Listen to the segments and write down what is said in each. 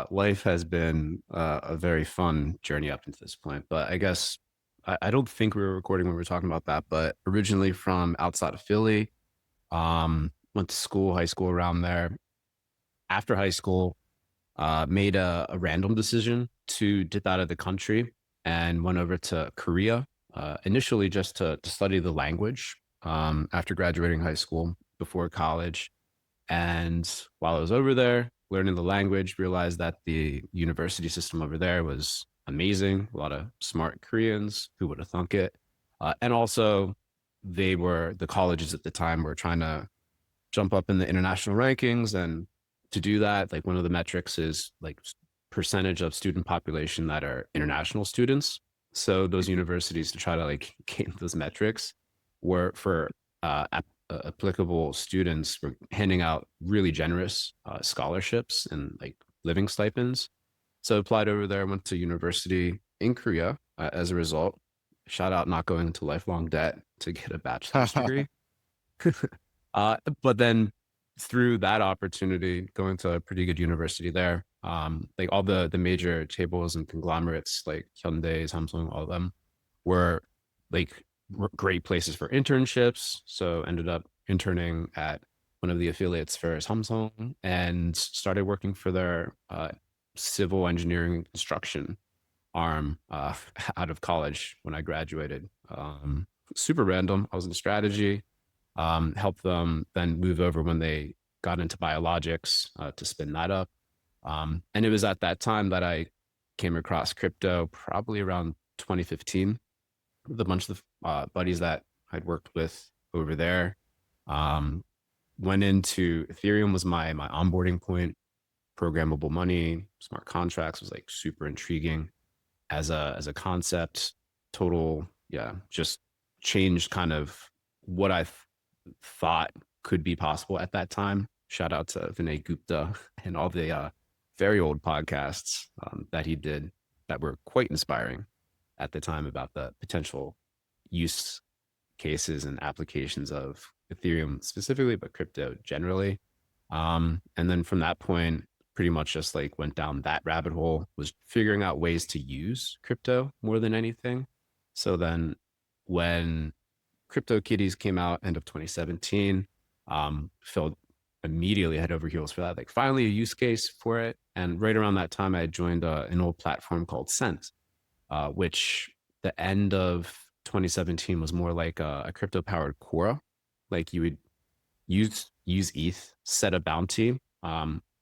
Life has been a very fun journey up until this point, but I guess I don't think we were recording when we were talking about that, but originally from outside of Philly, went to school, high school around there. After high school, made a random decision to dip out of the country and went over to Korea, initially just to study the language after graduating high school before college. And while I was over there learning the language, realized that the university system over there was amazing. A lot of smart Koreans, who would have thunk it? And also, the colleges at the time were trying to jump up in the international rankings. And to do that, like one of the metrics is like percentage of student population that are international students. So those universities to try to like gain those metrics were for applicable students were handing out really generous scholarships and like living stipends. So I applied over there, went to university in Korea as a result. Shout out not going into lifelong debt to get a bachelor's degree. But then through that opportunity, going to a pretty good university there, like all the major tables and conglomerates like Hyundai, Samsung, all of them were like great places for internships. So ended up interning at one of the affiliates for Samsung and started working for their civil engineering and construction arm out of college when I graduated. Super random. I was in strategy, helped them then move over when they got into biologics to spin that up. And it was at that time that I came across crypto, probably around 2015, with a bunch of buddies that I'd worked with over there. Went into Ethereum was my onboarding point. Programmable money, smart contracts was like super intriguing as a concept. Total, yeah, just changed kind of what I thought could be possible at that time. Shout out to Vinay Gupta and all the very old podcasts that he did that were quite inspiring at the time about the potential use cases and applications of Ethereum specifically, but crypto generally. And then from that point, pretty much just like went down that rabbit hole, was figuring out ways to use crypto more than anything. So then when CryptoKitties came out end of 2017, felt immediately head over heels for that. Like finally a use case for it. And right around that time, I joined an old platform called Scent, which the end of 2017 was more like a crypto powered Quora. Like you would use ETH, set a bounty,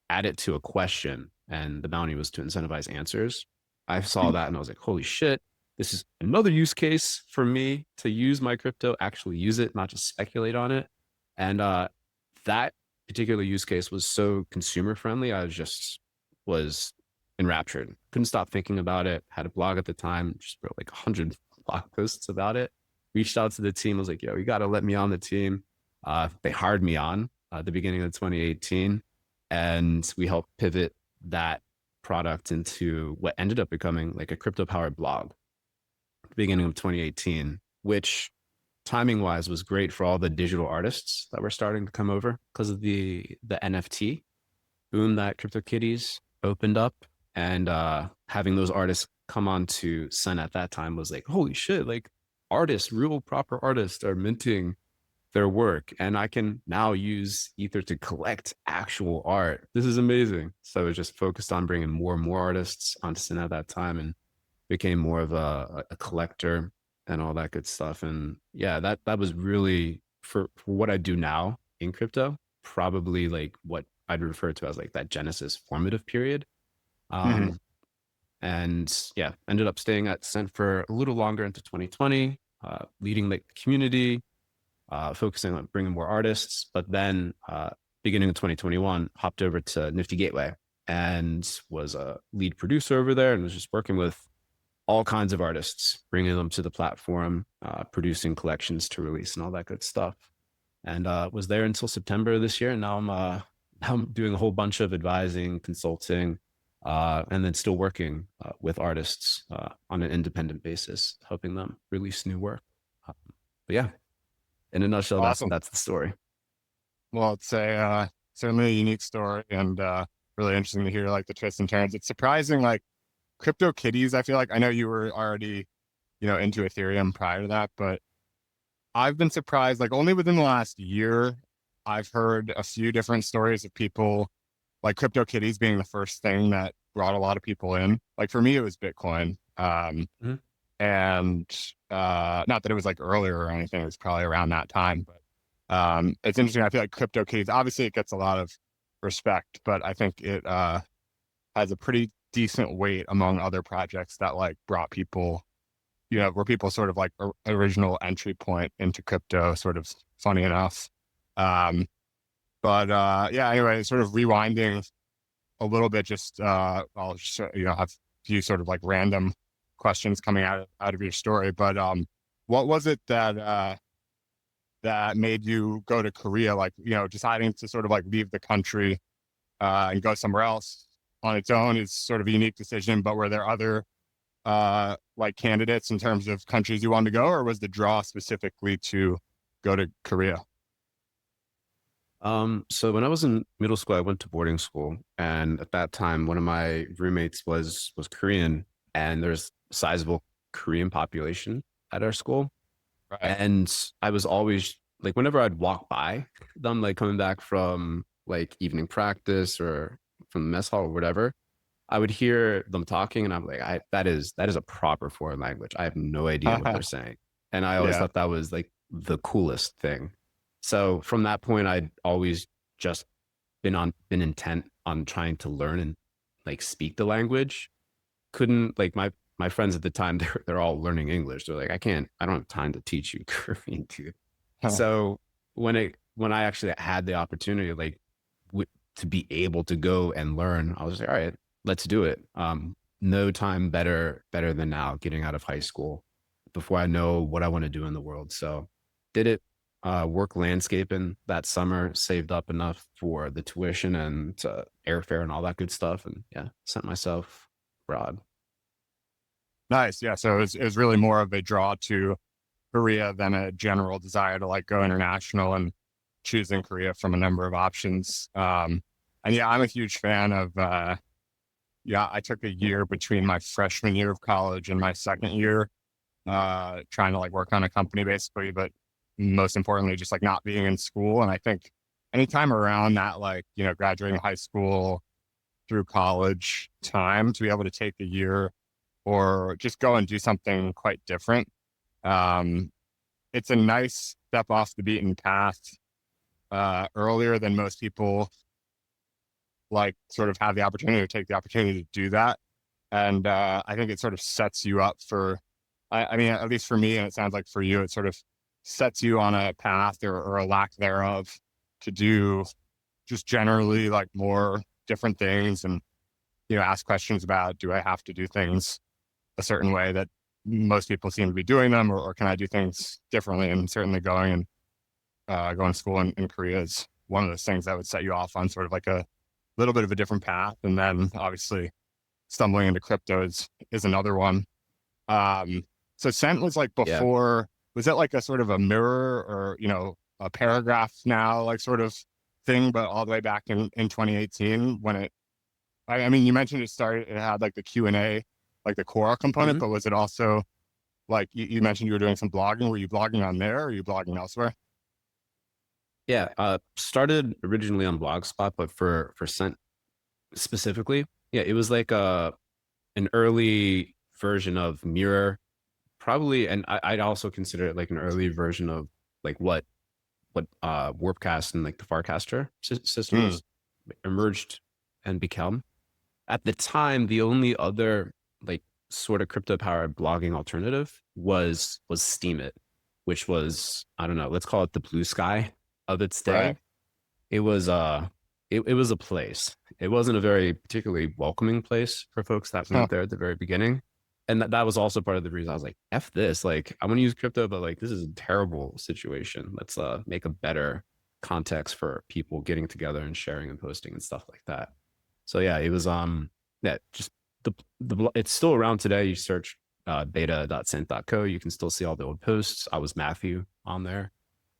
add it to a question, and the bounty was to incentivize answers. I saw that and I was like, holy shit, this is another use case for me to use my crypto, actually use it, not just speculate on it. And that particular use case was so consumer friendly. I was enraptured. Couldn't stop thinking about it. Had a blog at the time, just wrote like 100 blog posts about it. Reached out to the team. I was like, yo, you got to let me on the team. They hired me on at the beginning of 2018. And we helped pivot that product into what ended up becoming like a crypto powered blog at the beginning of 2018, which timing wise was great for all the digital artists that were starting to come over because of the NFT boom that CryptoKitties opened up. And having those artists come on to Sun at that time was like, holy shit, like artists, real proper artists are minting their work, and I can now use Ether to collect actual art. This is amazing. So I was just focused on bringing more and more artists onto Sin at that time, and became more of a collector and all that good stuff. And yeah, that was really for what I do now in crypto, probably like what I'd refer to as like that Genesis formative period. Mhm. Um, and yeah, ended up staying at Cent for a little longer into 2020, leading the community, focusing on bringing more artists. But then beginning of 2021, hopped over to Nifty Gateway and was a lead producer over there and was just working with all kinds of artists, bringing them to the platform, producing collections to release and all that good stuff. And was there until September this year. And now I'm doing a whole bunch of advising, consulting, and then still working with artists on an independent basis, helping them release new work. But yeah, in a nutshell, Awesome. that's the story. Well, it's a certainly a unique story, and really interesting to hear like the twists and turns. It's surprising, like CryptoKitties, I feel like I know you were already, into Ethereum prior to that, but I've been surprised, like only within the last year, I've heard a few different stories of people like CryptoKitties being the first thing that brought a lot of people in. Like for me, it was Bitcoin. Mhm. And not that it was like earlier or anything, it was probably around that time, but it's interesting. I feel like CryptoKitties, obviously it gets a lot of respect, but I think it has a pretty decent weight among other projects that like brought people, were people sort of like original entry point into crypto, sort of funny enough. Um, but yeah, anyway, sort of rewinding a little bit, just I'll just, have a few sort of like random questions coming out of your story. But what was it that that made you go to Korea? Like, deciding to sort of like leave the country and go somewhere else on its own is sort of a unique decision. But were there other like candidates in terms of countries you wanted to go, or was the draw specifically to go to Korea? So when I was in middle school, I went to boarding school, and at that time, one of my roommates was Korean, and there's a sizable Korean population at our school. Right. And I was always like, whenever I'd walk by them, like coming back from like evening practice or from the mess hall or whatever, I would hear them talking, and I'm like, that is a proper foreign language. I have no idea what they're saying, and I always Yeah. thought that was like the coolest thing. So from that point, I'd always just been intent on trying to learn and like speak the language. Couldn't like my friends at the time, they're all learning English. They're like, I don't have time to teach you Korean, dude. So when I actually had the opportunity, like to be able to go and learn, I was like, all right, let's do it. No time better than now, getting out of high school before I know what I want to do in the world. So did it. Work landscaping that summer, saved up enough for the tuition and airfare and all that good stuff, and yeah, sent myself abroad. Nice. Yeah. So it was really more of a draw to Korea than a general desire to like go international and choosing Korea from a number of options. And yeah, I'm a huge fan of, yeah, I took a year between my freshman year of college and my second year, trying to like work on a company basically, but most importantly, just like not being in school. And I think anytime around that, like, graduating high school through college time to be able to take a year or just go and do something quite different. Um, it's a nice step off the beaten path earlier than most people like sort of have the opportunity or take the opportunity to do that. And I think it sort of sets you up for, I mean, at least for me, and it sounds like for you, it sort of sets you on a path or a lack thereof to do just generally like more different things and, ask questions about, do I have to do things a certain way that most people seem to be doing them, or can I do things differently? And certainly going to school in Korea is one of those things that would set you off on sort of like a little bit of a different path. And then obviously stumbling into crypto is another one. Um, so Scent was like Yeah. before, was that like a sort of a mirror or, a paragraph now, like sort of thing, but all the way back in 2018 when I mean, you mentioned it had like the Q&A, like the core component, Mhm. but was it also like you mentioned you were doing some blogging? Were you blogging on there or are you blogging elsewhere? Yeah, started originally on Blogspot, but for Scent specifically, yeah, it was like an early version of Mirror, probably, and I'd also consider it like an early version of like what Warpcast and like the Farcaster Hmm. systems emerged and become. At the time, the only other like sort of crypto powered blogging alternative was Steemit, which was, I don't know, let's call it the blue sky of its Right. day. It was it was a place. It wasn't a very particularly welcoming place for folks that Huh. went there at the very beginning. And that was also part of the reason I was like, F this. Like, I want to use crypto, but like this is a terrible situation. Let's make a better context for people getting together and sharing and posting and stuff like that. So yeah, it was yeah, just it's still around today. You search beta.scent.co, you can still see all the old posts. I was Matthew on there.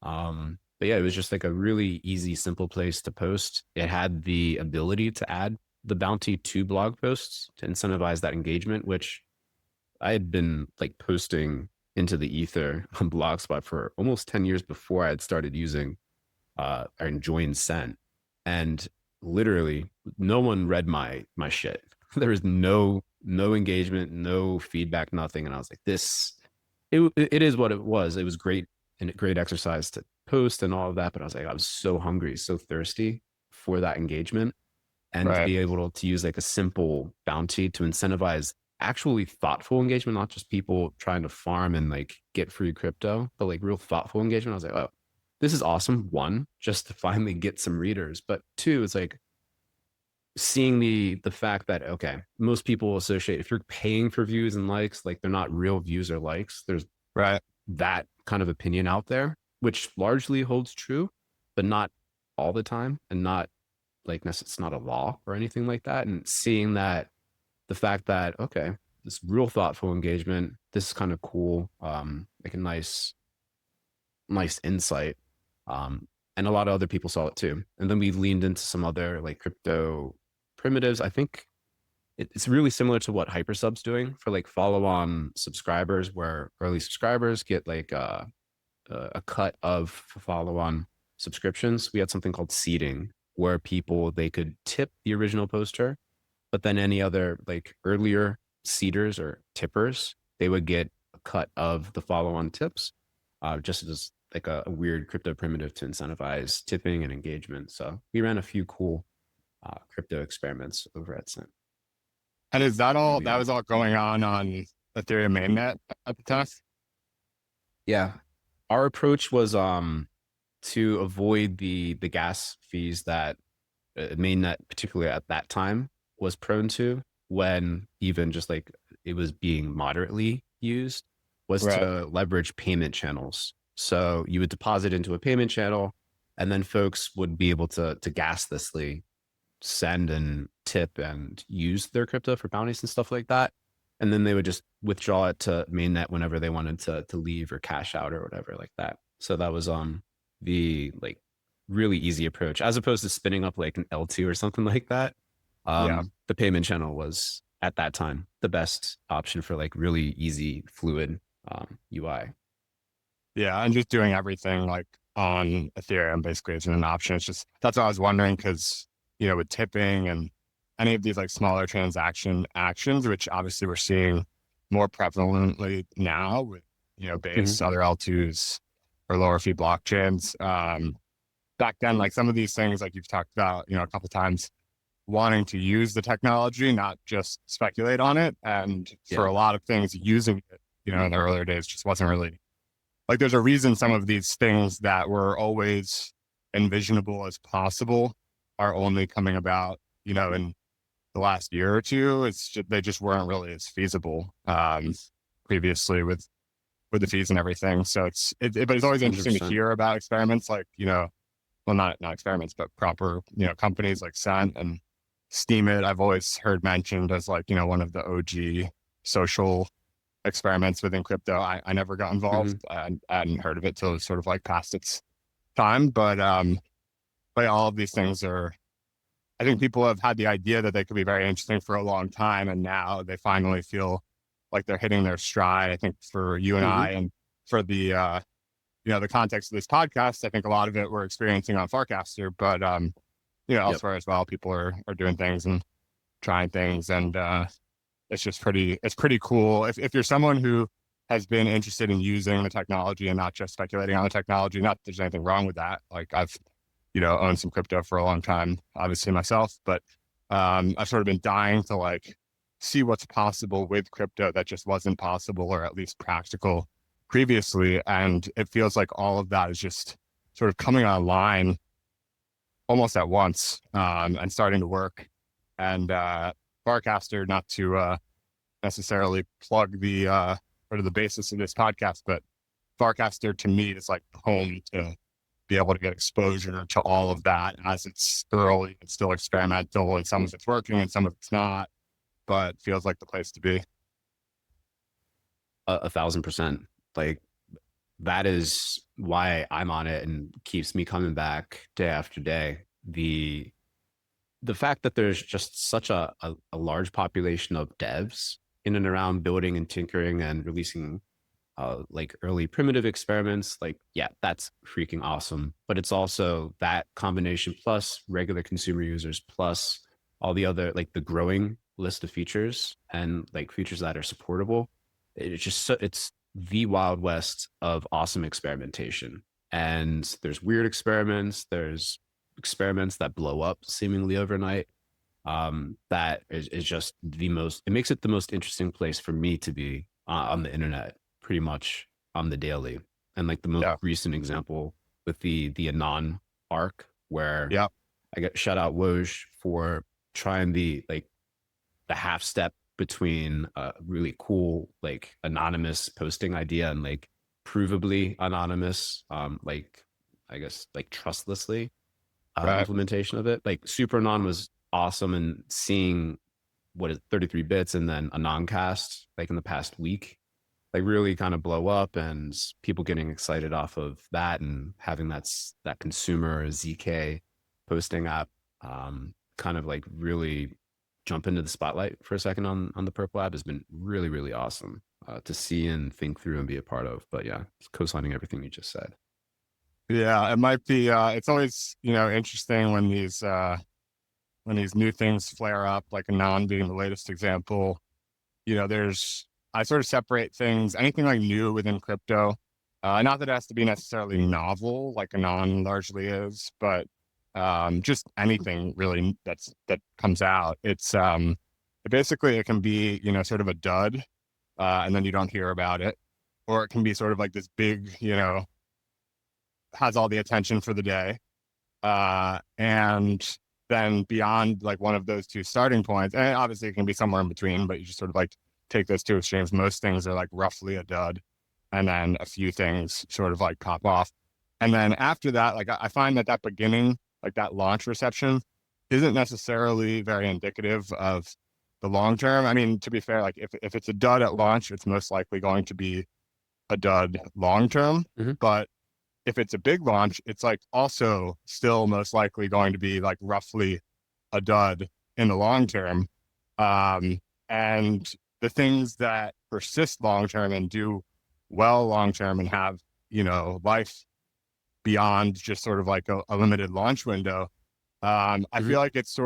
But yeah, it was just like a really easy, simple place to post. It had the ability to add the bounty to blog posts to incentivize that engagement, which I had been like posting into the ether on Blogspot for almost 10 years before I had started using or joined Scent. And literally no one read my shit. There was no engagement, no feedback, nothing. And I was like, it is what it was. It was great and a great exercise to post and all of that. But I was like, I was so hungry, so thirsty for that engagement, and to Right. be able to use like a simple bounty to incentivize actually thoughtful engagement, not just people trying to farm and like get free crypto, but like real thoughtful engagement. I was like, oh, this is awesome. One, just to finally get some readers, but two, it's like seeing the fact that okay, most people associate, if you're paying for views and likes, like they're not real views or likes. There's Right. that kind of opinion out there, which largely holds true, but not all the time, and not like it's not a law or anything like that. And seeing that, the fact that okay, this real thoughtful engagement, this is kind of cool, like a nice insight, and a lot of other people saw it too. And then we leaned into some other like crypto primitives. I think it's really similar to what Hypersub's doing for like follow on subscribers, where early subscribers get like a cut of follow on subscriptions. We had something called seeding, where people, they could tip the original poster, but then any other like earlier seeders or tippers, they would get a cut of the follow on tips, just as like a weird crypto primitive to incentivize tipping and engagement. So we ran a few cool crypto experiments over at Scent And is that all, early that on. was all going on Ethereum mainnet at the time? Yeah, our approach was to avoid the gas fees that mainnet, particularly at that time, was prone to, when even just like it was being moderately used, was Right. to leverage payment channels. So you would deposit into a payment channel, and then folks would be able to gaslessly send and tip and use their crypto for bounties and stuff like that. And then they would just withdraw it to mainnet whenever they wanted to leave or cash out or whatever like that. So that was the like really easy approach, as opposed to spinning up like an L2 or something like that. Yeah. The payment channel was at that time the best option for like really easy, fluid UI. Yeah. And just doing everything like on Ethereum basically isn't an option. It's just, that's what I was wondering because, with tipping and any of these like smaller transaction actions, which obviously we're seeing more prevalently now with, Mm-hmm. Base, other L2s or lower fee blockchains. Back then, like some of these things, like you've talked about, a couple times, wanting to use the technology, not just speculate on it. And for Yeah. a lot of things, using it, in the earlier days just wasn't really like, there's a reason some of these things that were always envisionable as possible are only coming about, in the last year or two. It's just, they just weren't really as feasible previously with the fees and everything. So but it's always interesting to 100%. hear about experiments like, well, not experiments, but proper, companies like Scent and Steam It. I've always heard mentioned as like, one of the OG social experiments within crypto. I never got involved. Mm-hmm. I hadn't heard of it till it was sort of like past its time. But all of these things are, I think people have had the idea that they could be very interesting for a long time, and now they finally feel like they're hitting their stride. I think for you and Mm-hmm. I, and for the context of this podcast, I think a lot of it we're experiencing on Farcaster, but Yep. elsewhere as well, people are doing things and trying things, and it's pretty cool. If you're someone who has been interested in using the technology and not just speculating on the technology, not that there's anything wrong with that. Like I've, owned some crypto for a long time, obviously myself, but I've sort of been dying to like see what's possible with crypto that just wasn't possible or at least practical previously. And it feels like all of that is just sort of coming online almost at once, and starting to work. And Farcaster, not to necessarily plug the sort of the basis of this podcast, but Farcaster to me is like home to be able to get exposure to all of that as it's early and still experimental, and some of it's working and some of it's not, but feels like the place to be. 1,000%. Like that is why I'm on it and keeps me coming back day after day. the fact that there's just such a large population of devs in and around building and tinkering and releasing like early primitive experiments, like, yeah, that's freaking awesome. But it's also that combination plus regular consumer users plus all the other, like the growing list of features and like features that are supportable. It's just so, it's the wild west of awesome experimentation. And there's weird experiments, there's experiments that blow up seemingly overnight. That is just the most, it makes it the most interesting place for me to be on the internet pretty much on the daily. And like the most Yeah. recent example with the Anon arc, where Yeah. I get shout out Woj for trying the half step between a really cool like anonymous posting idea and like provably anonymous, like I guess like trustlessly Right. implementation of it. Like Super Anon was awesome, and seeing what is 33 bits and then Anoncast like in the past week, like really kind of blow up, and people getting excited off of that and having that consumer ZK posting app kind of like really jump into the spotlight for a second on the Purple app has been really, really awesome to see and think through and be a part of. But yeah, co-signing everything you just said. Yeah, it might be. It's always, interesting when these new things flare up, like Anon being the latest example. I sort of separate things, anything like new within crypto. Not that it has to be necessarily novel, like Anon largely is, but just anything really that comes out. Basically it can be, sort of a dud, and then you don't hear about it, or it can be sort of like this big, has all the attention for the day. And then beyond like one of those two starting points, and obviously it can be somewhere in between, but you just sort of like take those two extremes. Most things are like roughly a dud, and then a few things sort of like pop off. And then after that, like I find that beginning, like that launch reception, isn't necessarily very indicative of the long term. I mean, to be fair, like if it's a dud at launch, it's most likely going to be a dud long term. Mm-hmm. But if it's a big launch, it's like also still most likely going to be like roughly a dud in the long term. And the things that persist long term and do well long term and have, life beyond just sort of like a limited launch window. I Mm-hmm. feel like it's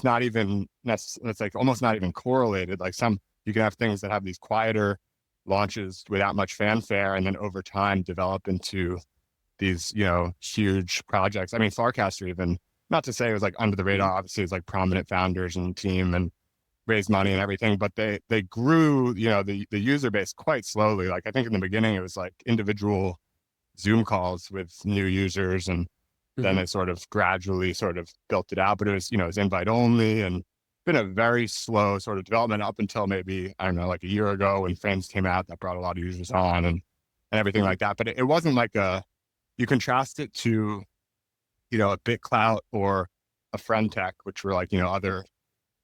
not even necessarily, it's like almost not even correlated. Like you can have things that have these quieter launches without much fanfare, and then over time develop into these, huge projects. I mean, Farcaster, even, not to say it was like under the radar, obviously it was like prominent founders and team and raised money and everything, but they grew, the user base quite slowly. Like I think in the beginning it was like individual Zoom calls with new users, and then Mm-hmm. it sort of gradually sort of built it out, but it was, it was invite only, and been a very slow sort of development up until maybe, I don't know, like a year ago when Frames came out that brought a lot of users on and everything Mm-hmm. like that. But it wasn't like you contrast it to, a BitClout or a Friend Tech, which were like, other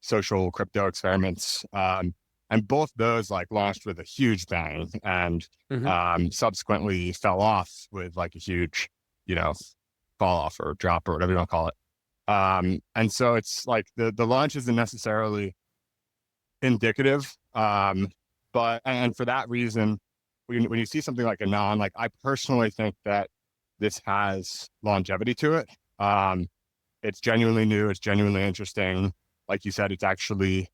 social crypto experiments. And both those like launched with a huge bang and Mm-hmm. subsequently fell off with like a huge, fall off or drop or whatever you want to call it. And so it's like the launch isn't necessarily indicative. But and for that reason, when you see something like Anon, like I personally think that this has longevity to it. It's genuinely new, it's genuinely interesting. Like you said, it's actually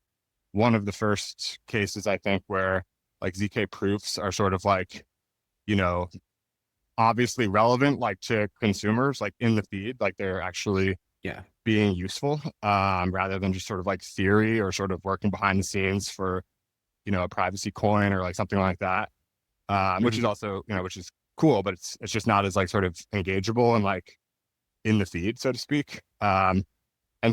one of the first cases, I think, where like ZK proofs are sort of like, you know, obviously relevant, like to consumers, like in the feed, like they're actually Yeah. being useful, rather than just sort of like theory or sort of working behind the scenes for, a privacy coin or like something like that. Which Mm-hmm. is also, which is cool, but it's just not as like sort of engageable and like in the feed, so to speak. And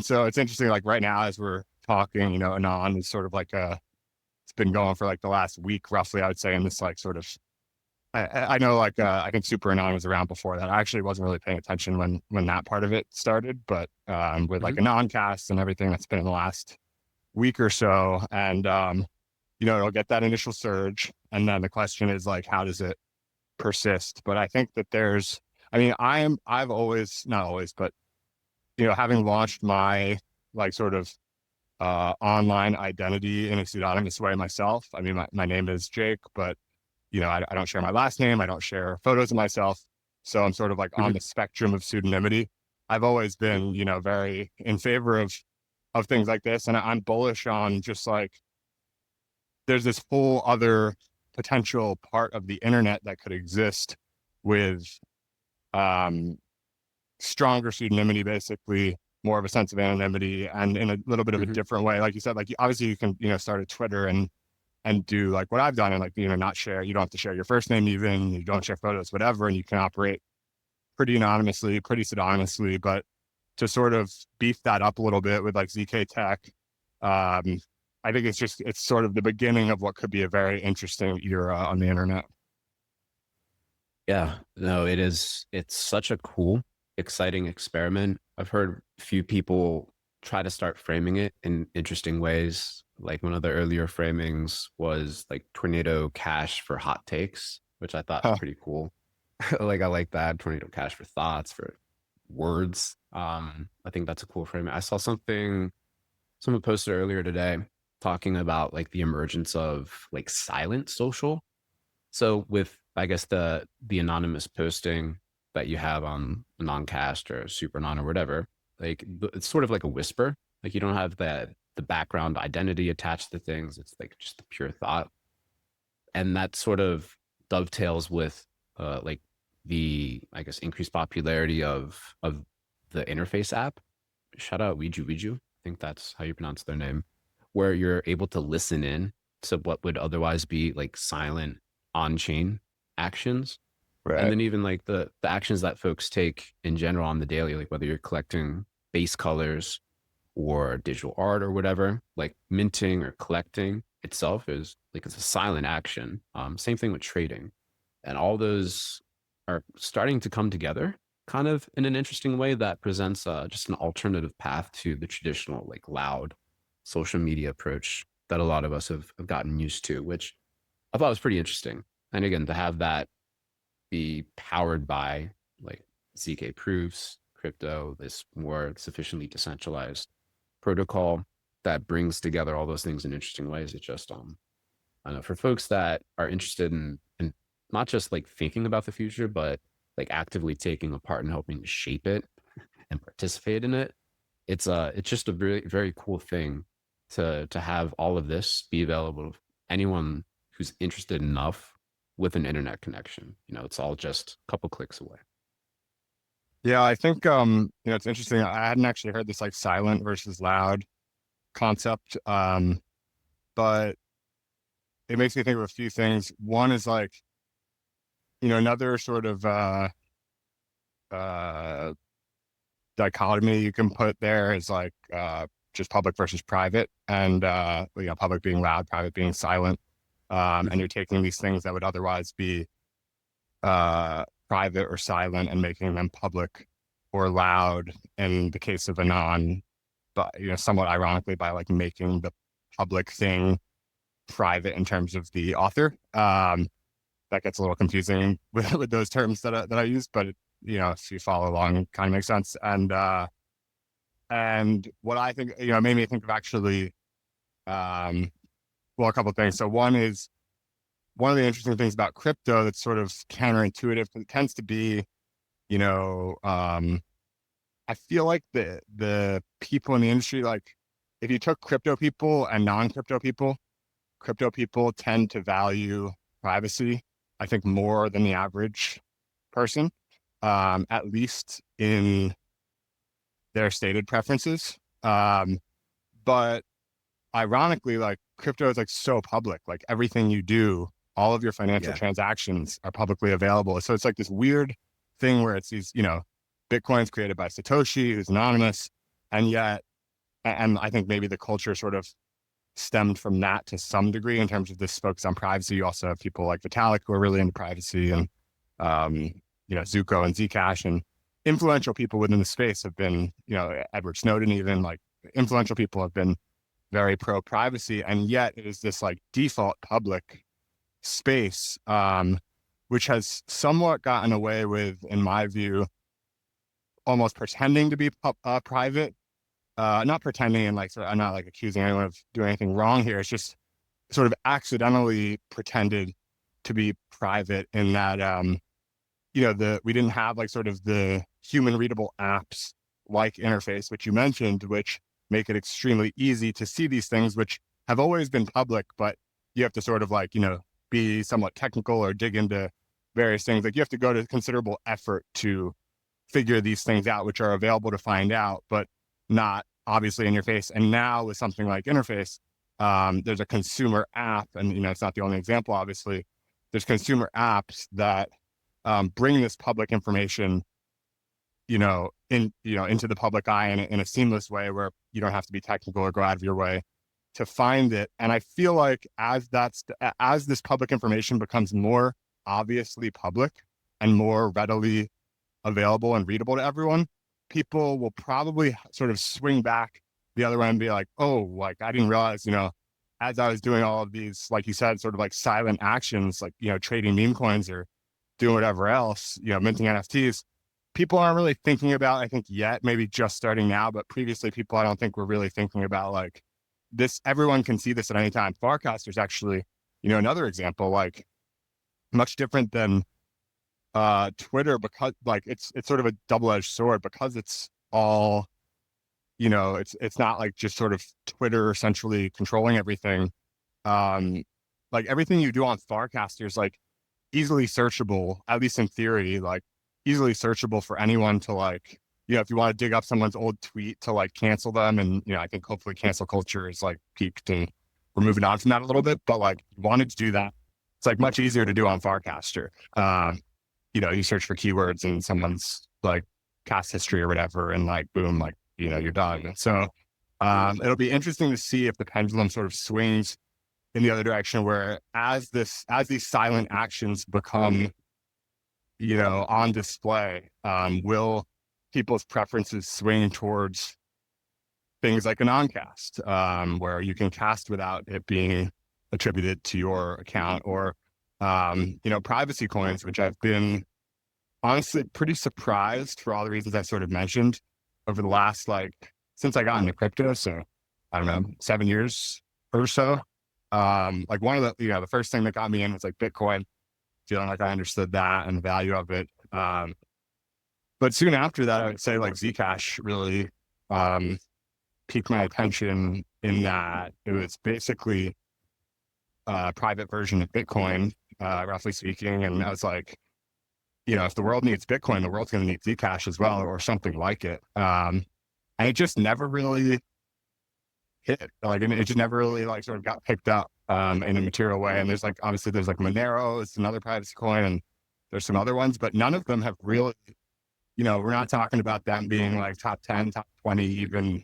so it's interesting, like right now as we're talking, Anon is sort of like it's been going for like the last week roughly, I would say, in this like sort of, I know like I think Super Anon was around before that. I actually wasn't really paying attention when that part of it started, but with Mm-hmm. like Anoncast and everything that's been in the last week or so, and it'll get that initial surge, and then the question is like, how does it persist? But I think that I've always, not always, but having launched my like sort of online identity in a pseudonymous way myself. I mean, my name is Jake, but I don't share my last name. I don't share photos of myself. So I'm sort of like on Mhm. the spectrum of pseudonymity. I've always been, very in favor of things like this. And I'm bullish on just like, there's this whole other potential part of the internet that could exist with um, stronger pseudonymity, basically more of a sense of anonymity and in a little bit of a Mhm. different way. Like you said, like obviously you can, start a Twitter and do like what I've done and like, not share, you don't have to share your first name even, you don't share photos, whatever, and you can operate pretty anonymously, pretty pseudonymously, but to sort of beef that up a little bit with like ZK Tech, um, I think it's sort of the beginning of what could be a very interesting era on the internet. Yeah, no, it is. It's such a cool, exciting experiment. I've heard a few people try to start framing it in interesting ways. Like one of the earlier framings was like Tornado Cash for hot takes, which I thought was Huh. pretty cool. Like I like that. Tornado Cash for thoughts, for words. I think that's a cool framing. I saw someone posted earlier today talking about like the emergence of like silent social. So with I guess the anonymous posting that you have on Noncast or Super Non or whatever, like it's sort of like a whisper. Like you don't have the background identity attached to things. It's like just the pure thought, and that sort of dovetails with like the I guess increased popularity of the interface app. Shout out Ouija. I think that's how you pronounce their name, where you're able to listen in to what would otherwise be like silent on-chain actions. And Right. then even like the actions that folks take in general on the daily, like whether you're collecting base colors or digital art or whatever, like minting or collecting itself is like it's a silent action. Same thing with trading. And all those are starting to come together kind of in an interesting way that presents just an alternative path to the traditional like loud social media approach that a lot of us have gotten used to, which I thought was pretty interesting. And again, to have that be powered by like ZK proofs, crypto, this more sufficiently decentralized protocol that brings together all those things in interesting ways. It just I don't know, for folks that are interested in not just like thinking about the future, but like actively taking a part and helping to shape it and participate in it. It's just a very very cool thing to have all of this be available to anyone who's interested enough with an internet connection. It's all just a couple clicks away. Yeah, I think it's interesting. I hadn't actually heard this like silent versus loud concept. But it makes me think of a few things. One is like, another sort of uh dichotomy you can put there is like just public versus private, and public being loud, private being silent. And Mhm. you're taking these things that would otherwise be private or silent and making them public or loud in the case of Anon, but somewhat ironically by like making the public thing private in terms of the author. That gets a little confusing with those terms that I use, but if you follow along, it kind of makes sense. And what I think, made me think of actually, um, well, a couple of things. So one of the interesting things about crypto that's sort of counterintuitive, because it tends to be, you know, um, I feel like the people in the industry, like if you took crypto people and non-crypto people, crypto people tend to value privacy, I think, more than the average person, at least in their stated preferences. But ironically, like crypto is like so public, like everything you do, all of your financial Yeah. transactions are publicly available. So it's like this weird thing where it's these, Bitcoin's created by Satoshi, who's anonymous. And yet, and I think maybe the culture sort of stemmed from that to some degree in terms of this focus on privacy. You also have people like Vitalik who are really into privacy, and um, Zuko and Zcash, and influential people within the space have been, Edward Snowden, even like influential people have been very pro privacy, and yet it is this like default public space, which has somewhat gotten away with, in my view, almost pretending to be private. Not pretending and like, sort of, I'm not like accusing anyone of doing anything wrong here. It's just sort of accidentally pretended to be private in that, we didn't have like sort of the human readable apps like interface, which you mentioned, which make it extremely easy to see these things, which have always been public, but you have to sort of like, be somewhat technical or dig into various things. Like you have to go to considerable effort to figure these things out, which are available to find out, but not obviously in your face. And now with something like Interface, there's a consumer app, and it's not the only example, obviously. There's consumer apps that bring this public information, into the public eye in a seamless way where you don't have to be technical or go out of your way to find it. And I feel like as this public information becomes more obviously public and more readily available and readable to everyone, people will probably sort of swing back the other way and be like, oh, like I didn't realize, as I was doing all of these, like you said, sort of like silent actions, like, trading meme coins or doing whatever else, minting NFTs, people aren't really thinking about, I think yet, maybe just starting now, but previously people, I don't think were really thinking about like this, everyone can see this at any time. Farcaster is actually, another example, like much different than Twitter, because like it's sort of a double-edged sword, because it's all, it's not like just sort of Twitter essentially controlling everything. Like everything you do on Farcaster is like easily searchable, at least in theory, like easily searchable for anyone to like, if you want to dig up someone's old tweet to like cancel them. And, I think hopefully cancel culture is like peaked and we're moving on from that a little bit, but like wanted to do that. It's like much easier to do on Farcaster. You search for keywords in someone's like cast history or whatever, and like, boom, like, you're done. So it'll be interesting to see if the pendulum sort of swings in the other direction, where as these silent actions become, on display, will people's preferences swing towards things like a non-cast, where you can cast without it being attributed to your account, or privacy coins, which I've been honestly pretty surprised for all the reasons I sort of mentioned over the last, like, since I got into crypto. So I don't know, 7 years or so. Like one of the first thing that got me in was like Bitcoin, feeling like I understood that and the value of it. But soon after that, I would say like Zcash really piqued my attention, in that it was basically a private version of Bitcoin, roughly speaking. And I was like, if the world needs Bitcoin, the world's going to need Zcash as well, or something like it. And it just never really hit. Like, it just never really like sort of got picked up in a material way. And there's like, obviously there's like Monero, it's another privacy coin, and there's some other ones, but none of them have really, we're not talking about them being like top 10, top 20, even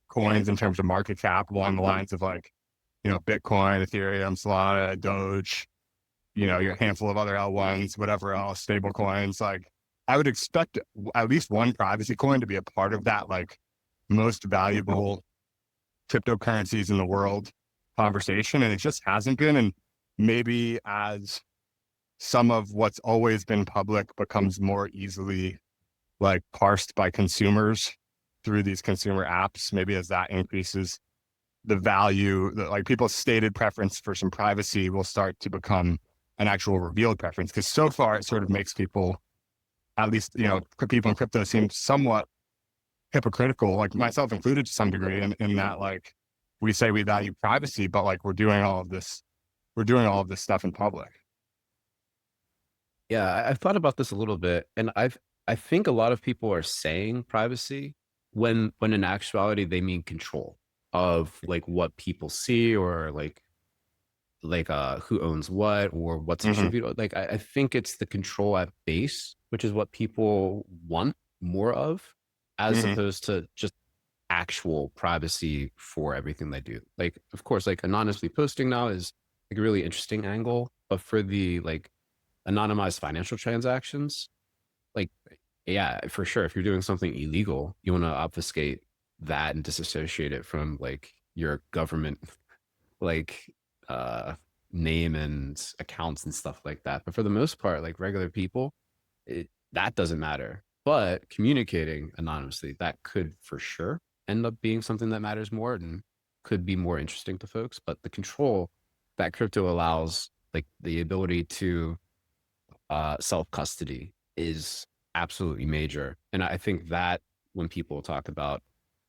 coins in terms of market cap, along the lines of like, Bitcoin, Ethereum, Solana, Doge, your handful of other L1s, whatever else, stable coins. Like, I would expect at least one privacy coin to be a part of that, like, most valuable cryptocurrencies in the world conversation. And it just hasn't been. And maybe as some of what's always been public becomes more easily like parsed by consumers through these consumer apps, maybe as that increases, the value, like people's stated preference for some privacy will start to become an actual revealed preference. Because so far it sort of makes people, at least, people in crypto, seem somewhat hypocritical, like myself included to some degree, in that, like, we say we value privacy, but like we're doing all of this stuff in public. Yeah, I've thought about this a little bit, and I think a lot of people are saying privacy when in actuality they mean control of like what people see, or like who owns what, or what's Mm-hmm. distributed. Like I think it's the control at base, which is what people want more of, as Mm-hmm. opposed to just actual privacy for everything they do. Like, of course, like anonymously posting now is like a really interesting angle, but for the like anonymized financial transactions, like, yeah, for sure, if you're doing something illegal, you want to obfuscate that and disassociate it from like your government like uh name and accounts and stuff like that. But for the most part, like regular people, that doesn't matter. But communicating anonymously, that could for sure end up being something that matters more and could be more interesting to folks. But the control that crypto allows, like the ability to self-custody, is absolutely major. And I think that when people talk about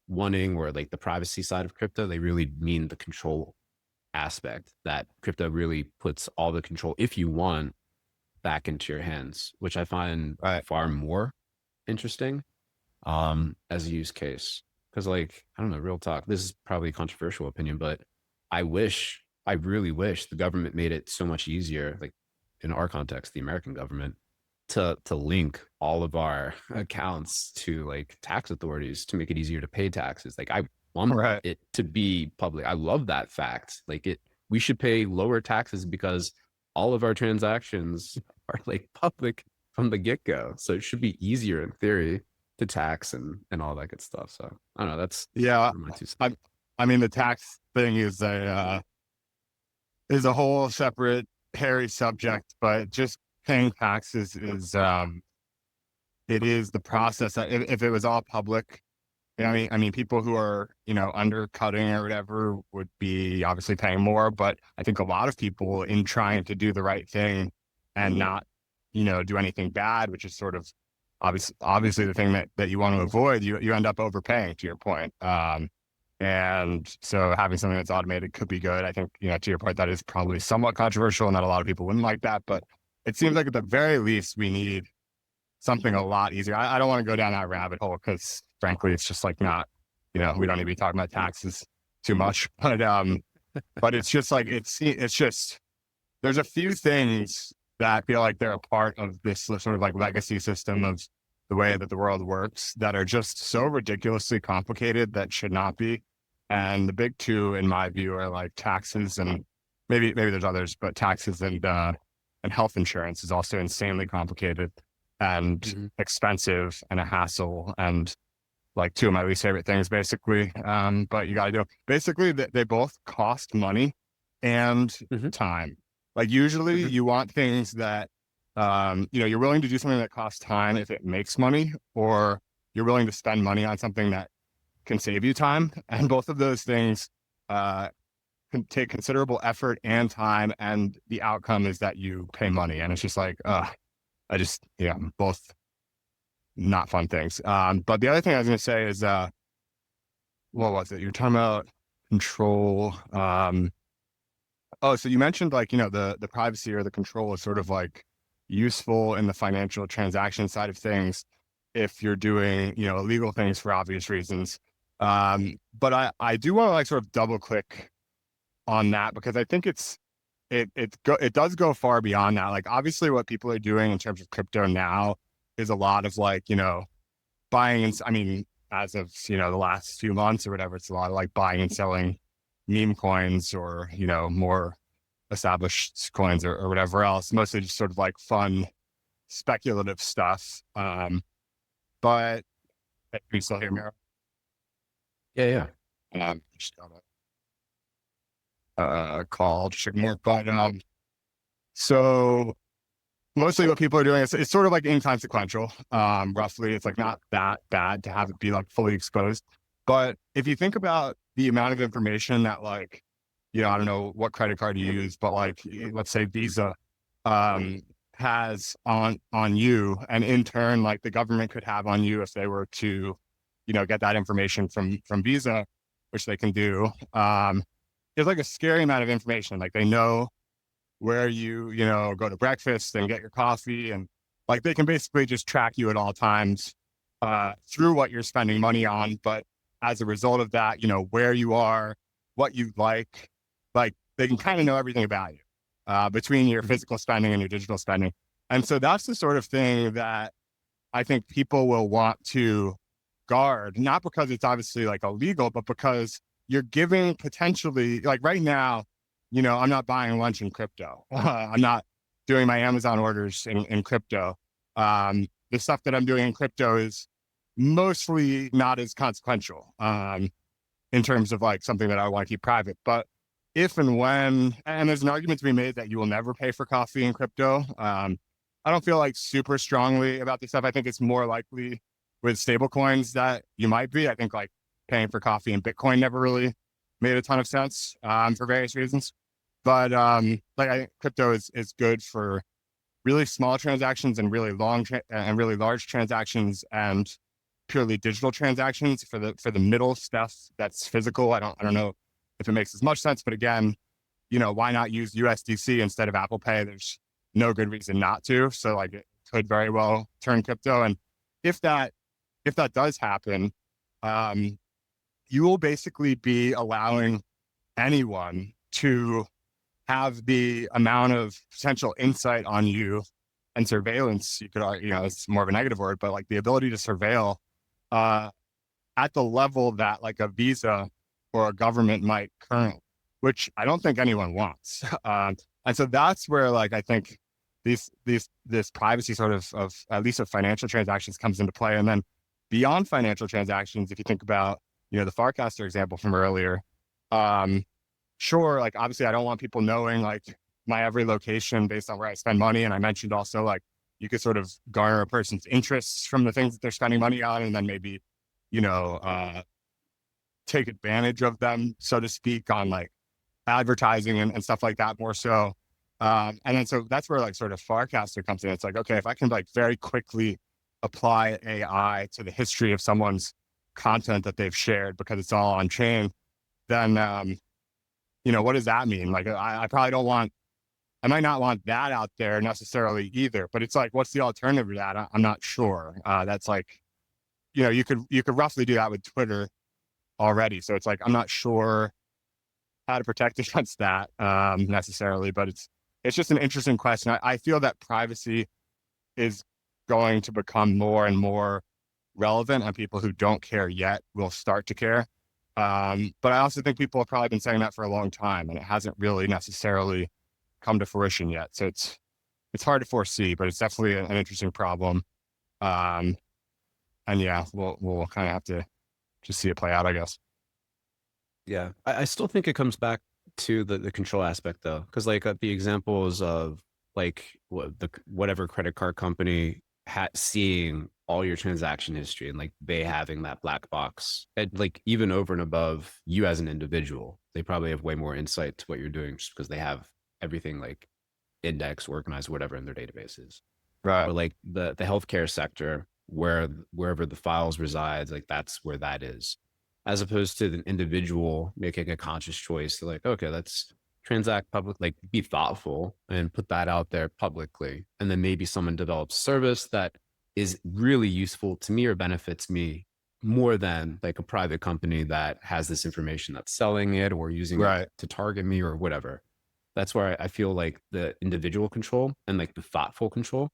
wanting or like the privacy side of crypto, they really mean the control aspect, that crypto really puts all the control, if you want, back into your hands, which I find Right. far more interesting as a use case. Because like, I don't know, real talk, this is probably a controversial opinion, but I really wish the government made it so much easier, like in our context, the American government, to link all of our accounts to like tax authorities to make it easier to pay taxes. Like I want Right. it to be public. I love that fact. Like we should pay lower taxes because all of our transactions are like public from the get-go. So it should be easier in theory to tax and all that good stuff. So I don't know. That's Yeah. my 2 cents. I mean, the tax thing is a whole separate hairy subject, but just paying taxes is it is the process. If it was all public, I mean, people who are, undercutting or whatever would be obviously paying more, but I think a lot of people, in trying to do the right thing and not, do anything bad, which is sort of obviously the thing that you want to avoid, you end up overpaying, to your point. And so having something that's automated could be good. I think, to your point, that is probably somewhat controversial and that a lot of people wouldn't like that, but it seems like at the very least we need something a lot easier. I don't want to go down that rabbit hole because frankly, it's just like not, we don't need to be talking about taxes too much, but it's just like, it's just, there's a few things that feel like they're a part of this sort of like legacy system of the way that the world works that are just so ridiculously complicated that should not be. And the big two, in my view, are like taxes and maybe there's others, but taxes and health insurance is also insanely complicated and expensive and a hassle and like two of my least favorite things, basically. But you got to do basically they both cost money and time. Like usually you want things that, you're willing to do something that costs time if it makes money, or you're willing to spend money on something that can save you time. And both of those things can take considerable effort and time. And the outcome is that you pay money. And it's just like, both not fun things. But the other thing I was going to say is, what was it? You're talking about control. So you mentioned like, the privacy or the control is sort of like useful in the financial transaction side of things if you're doing, illegal things for obvious reasons. But I do want to like sort of double click on that because I think it does go far beyond that. Like obviously what people are doing in terms of crypto now is a lot of like, buying and I mean, as of, the last few months or whatever, it's a lot of like buying and selling meme coins or, more established coins or whatever else, mostly just sort of like fun, speculative stuff. But can you still hear me? Yeah. Just got a call to check more, but so mostly what people are doing is it's sort of like inconsequential. Roughly, it's like not that bad to have it be like fully exposed. But if you think about the amount of information that like, I don't know what credit card you use, but like, let's say Visa has on you, and in turn, like the government could have on you if they were to, get that information from Visa, which they can do. There's like a scary amount of information. Like they know where you go to breakfast and get your coffee, and like they can basically just track you at all times through what you're spending money on. But as a result of that, where you are, what you like they can kind of know everything about you between your physical spending and your digital spending. And so that's the sort of thing that I think people will want to guard, not because it's obviously like illegal, but because you're giving potentially, like right now, I'm not buying lunch in crypto. I'm not doing my Amazon orders in crypto. The stuff that I'm doing in crypto is mostly not as consequential in terms of like something that I want to keep private. But if and when, and there's an argument to be made that you will never pay for coffee in crypto. I don't feel like super strongly about this stuff. I think it's more likely with stable coins that you might be. I think like paying for coffee in Bitcoin never really made a ton of sense for various reasons. But like I think crypto is good for really small transactions and really and really large transactions and purely digital transactions. For the middle stuff that's physical, I don't know if it makes as much sense. But again, why not use USDC instead of Apple Pay? There's no good reason not to. So like it could very well turn crypto. And if that does happen, you will basically be allowing anyone to have the amount of potential insight on you and surveillance. You could, it's more of a negative word, but like the ability to surveil at the level that like a Visa or a government might currently, which I don't think anyone wants. And so that's where like I think this privacy sort of at least of financial transactions comes into play. And then beyond financial transactions, if you think about the Farcaster example from earlier, sure, like obviously I don't want people knowing like my every location based on where I spend money. And I mentioned also like you could sort of garner a person's interests from the things that they're spending money on, and then maybe take advantage of them, so to speak, on like advertising and stuff like that more so. And then so that's where like sort of Farcaster comes in. It's like, okay, if I can like very quickly apply AI to the history of someone's content that they've shared because it's all on chain, then what does that mean? Like I probably I might not want that out there necessarily either, but it's like, what's the alternative to that? I'm not sure. That's like, you could roughly do that with Twitter already. So it's like, I'm not sure how to protect against that necessarily, but it's just an interesting question. I feel that privacy is going to become more and more relevant, and people who don't care yet will start to care. But I also think people have probably been saying that for a long time, and it hasn't really necessarily come to fruition yet. So it's hard to foresee, but it's definitely an interesting problem. And yeah, we'll kind of have to just see it play out, I guess. Yeah, I still think it comes back to the control aspect though, because like the examples of like whatever credit card company seeing all your transaction history and like they having that black box, and like even over and above you as an individual, they probably have way more insight to what you're doing just because they have everything like indexed, organized, whatever in their databases. Right. Or like the healthcare sector, wherever the files resides, like that's where that is, as opposed to an individual making a conscious choice to like, okay, let's transact public, like be thoughtful and put that out there publicly. And then maybe someone develops service that is really useful to me or benefits me more than like a private company that has this information that's selling it or using Right. it to target me or whatever. That's where I feel like the individual control and like the thoughtful control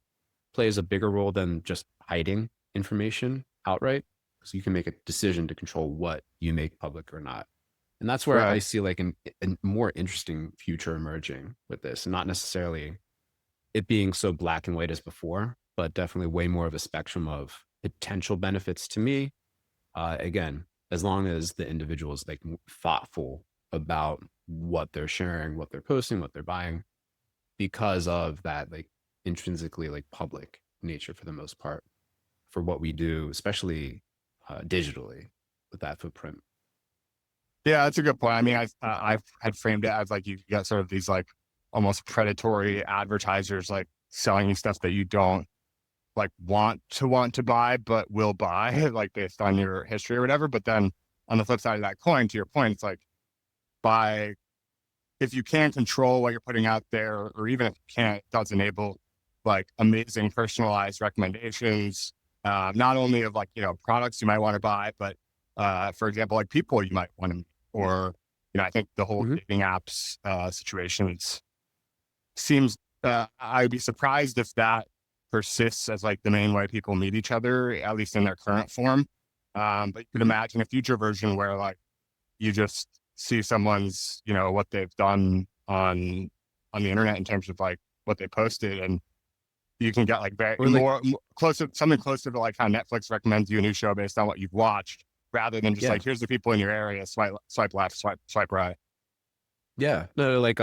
plays a bigger role than just hiding information outright. So you can make a decision to control what you make public or not. And that's where I Right. see like a more interesting future emerging with this, and not necessarily it being so black and white as before, but definitely way more of a spectrum of potential benefits to me. Again, as long as the individual is like thoughtful about what they're sharing, what they're posting, what they're buying, because of that like intrinsically like public nature for the most part for what we do, especially digitally with that footprint. Yeah, that's a good point. I mean, I've had framed it as like you got sort of these like almost predatory advertisers like selling you stuff that you don't like want to buy, but will buy like based on your history or whatever. But then on the flip side of that coin, to your point, it's like if you can control what you're putting out there, or even if you can't, it does enable like amazing personalized recommendations, not only of like, products you might want to buy, but for example, like people you might want to, or, I think the whole Mm-hmm. dating apps situation seems, I'd be surprised if that persists as like the main way people meet each other, at least in their current form. But you could Mm-hmm. imagine a future version where like you just see someone's, what they've done on the internet in terms of like what they posted, and you can get like very Or like, something closer to like how Netflix recommends you a new show based on what you've watched, rather than just yeah, like, here's the people in your area, swipe left, swipe right. yeah, no, like,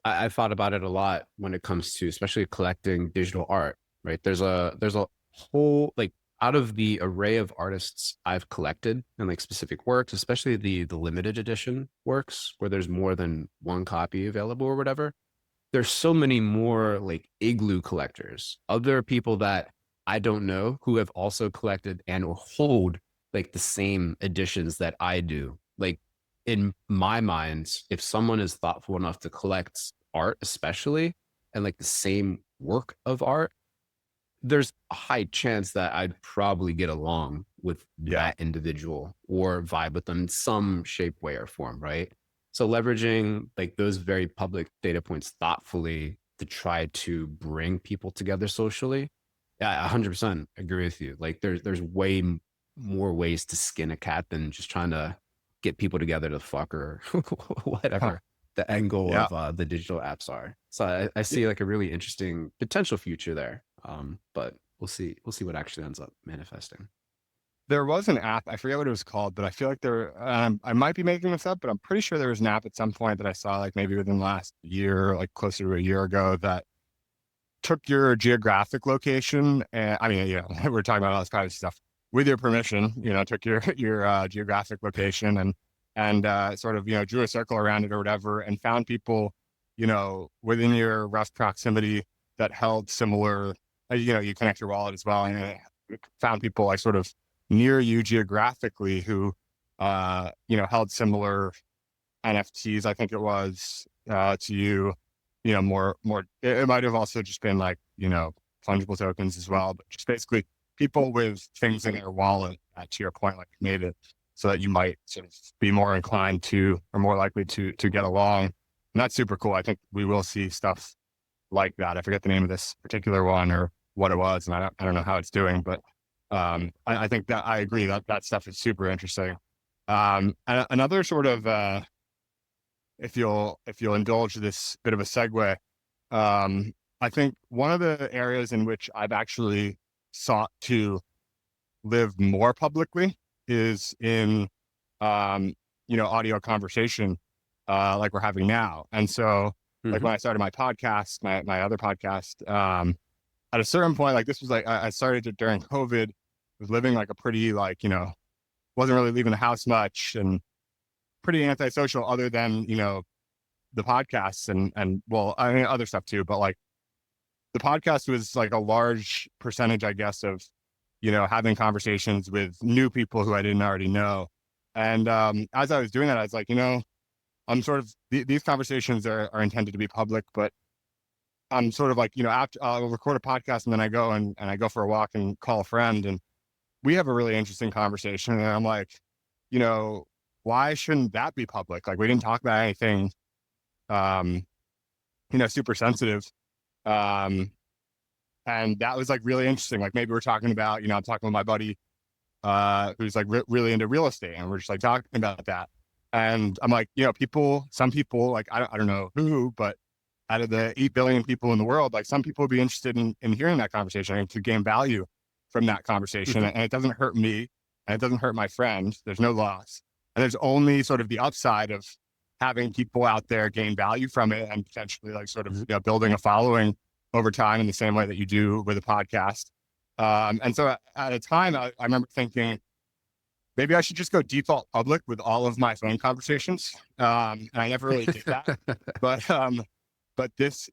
I thought about it a lot when it comes to especially collecting digital art. right? There's a whole, like, out of the array of artists I've collected and like specific works, especially the limited edition works where there's more than one copy available or whatever, there's so many more like igloo collectors, other people that I don't know who have also collected and or hold like the same editions that I do. Like in my mind, if someone is thoughtful enough to collect art, especially, and like the same work of art, there's a high chance that I'd probably get along with Yeah. that individual or vibe with them in some shape, way, or form, right? So leveraging like those very public data points thoughtfully to try to bring people together socially. Yeah, 100% agree with you. Like there's way more ways to skin a cat than just trying to get people together to fuck or Huh. whatever the end goal Yeah. of the digital apps are. So I see like a really interesting potential future there. But we'll see what actually ends up manifesting. There was an app, I forget what it was called, but I feel like I might be making this up, but I'm pretty sure there was an app at some point that I saw like maybe within the last year, like closer to a year ago, that took your geographic location. And I mean, we're talking about all this privacy stuff with your permission, took your geographic location and sort of, drew a circle around it or whatever and found people, within your rough proximity that held similar, you connect your wallet as well. And found people like sort of near you geographically who, held similar NFTs, I think it was, to you, more, it might have also just been like, fungible tokens as well, but just basically people with things in their wallet, to your point, like made it so that you might sort of be more inclined to, or more likely to get along. And that's super cool. I think we will see stuff like that. I forget the name of this particular one or what it was, and I don't know how it's doing, but I think that I agree that stuff is super interesting. Another sort of, if you'll indulge this bit of a segue, I think one of the areas in which I've actually sought to live more publicly is in, audio conversation, like we're having now. And so, like Mm-hmm. when I started my podcast, my other podcast, at a certain point, like this was like I started it during COVID. Was living like a pretty like wasn't really leaving the house much and pretty antisocial, other than the podcasts and well, I mean other stuff too, but like the podcast was like a large percentage, I guess, of having conversations with new people who I didn't already know. And as I was doing that, I was like, I'm sort of these conversations are intended to be public, but I'm sort of like, after I'll record a podcast and then I go and I go for a walk and call a friend and we have a really interesting conversation. And I'm like, you know, why shouldn't that be public? Like we didn't talk about anything, um, super sensitive. Um, and that was like really interesting. Like maybe we're talking about, I'm talking with my buddy, who's like really into real estate and we're just like talking about that. And I'm like, some people like, I don't know who, but out of the 8 billion people in the world, like some people would be interested in hearing that conversation and to gain value from that conversation. And it doesn't hurt me and it doesn't hurt my friend. There's no loss. And there's only sort of the upside of having people out there gain value from it and potentially like sort of, building a following over time in the same way that you do with a podcast. And so at a time, I remember thinking, maybe I should just go default public with all of my phone conversations. And I never really did that. But this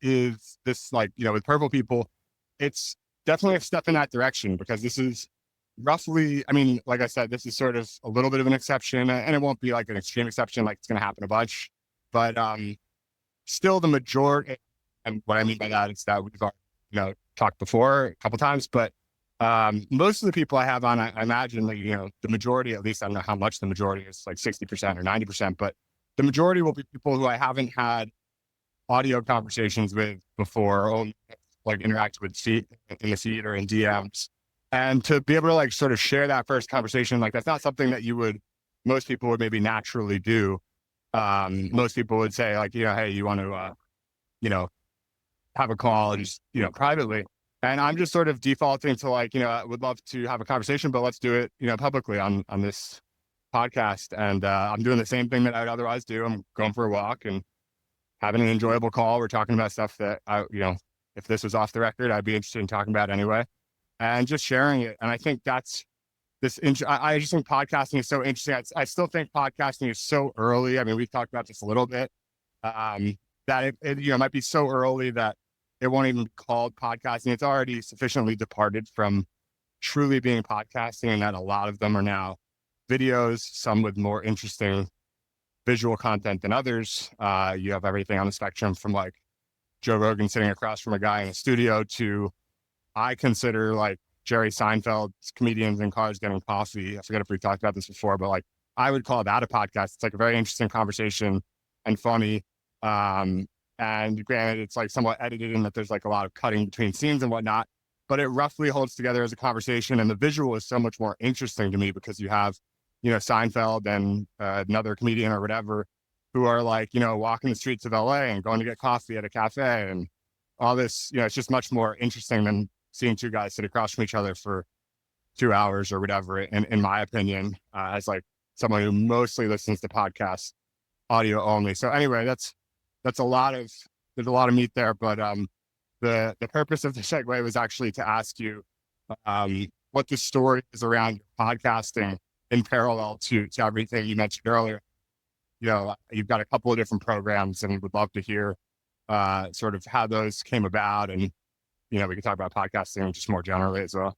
like, with Purple People, it's definitely a step in that direction because this is roughly, I mean, like I said, this is sort of a little bit of an exception and it won't be like an extreme exception, like it's going to happen a bunch, but still the majority. And what I mean by that is that we've already, talked before a couple times, but most of the people I have on, I imagine like, the majority, at least I don't know how much the majority is, like 60% or 90%, but the majority will be people who I haven't had audio conversations with before, or like interact with in the feed or in DMs. And to be able to like sort of share that first conversation, like that's not something that most people would maybe naturally do. Most people would say like, hey, you want to, have a call and just, privately. And I'm just sort of defaulting to like, I would love to have a conversation, but let's do it, publicly on this podcast. And I'm doing the same thing that I would otherwise do. I'm going for a walk and having an enjoyable call. We're talking about stuff that if this was off the record, I'd be interested in talking about anyway, and just sharing it. And I think that's I just think podcasting is so interesting. I still think podcasting is so early. I mean, we've talked about this a little bit, that it might be so early that it won't even be called podcasting. It's already sufficiently departed from truly being podcasting, and that a lot of them are now videos, some with more interesting visual content than others. You have everything on the spectrum from like Joe Rogan sitting across from a guy in a studio to, I consider, like Jerry Seinfeld's Comedians in Cars Getting Coffee. I forget if we talked about this before, but like I would call that a podcast. It's like a very interesting conversation and funny. And granted, it's like somewhat edited in that there's like a lot of cutting between scenes and whatnot, but it roughly holds together as a conversation. And the visual is so much more interesting to me because you have, Seinfeld and another comedian or whatever who are like, walking the streets of LA and going to get coffee at a cafe and all this, it's just much more interesting than seeing two guys sit across from each other for 2 hours or whatever, in my opinion, as like someone who mostly listens to podcasts audio only. So anyway, there's a lot of meat there, but the purpose of the segue was actually to ask you what the story is around podcasting in parallel to everything you mentioned earlier. You've got a couple of different programs, and would love to hear sort of how those came about, and we can talk about podcasting just more generally as well.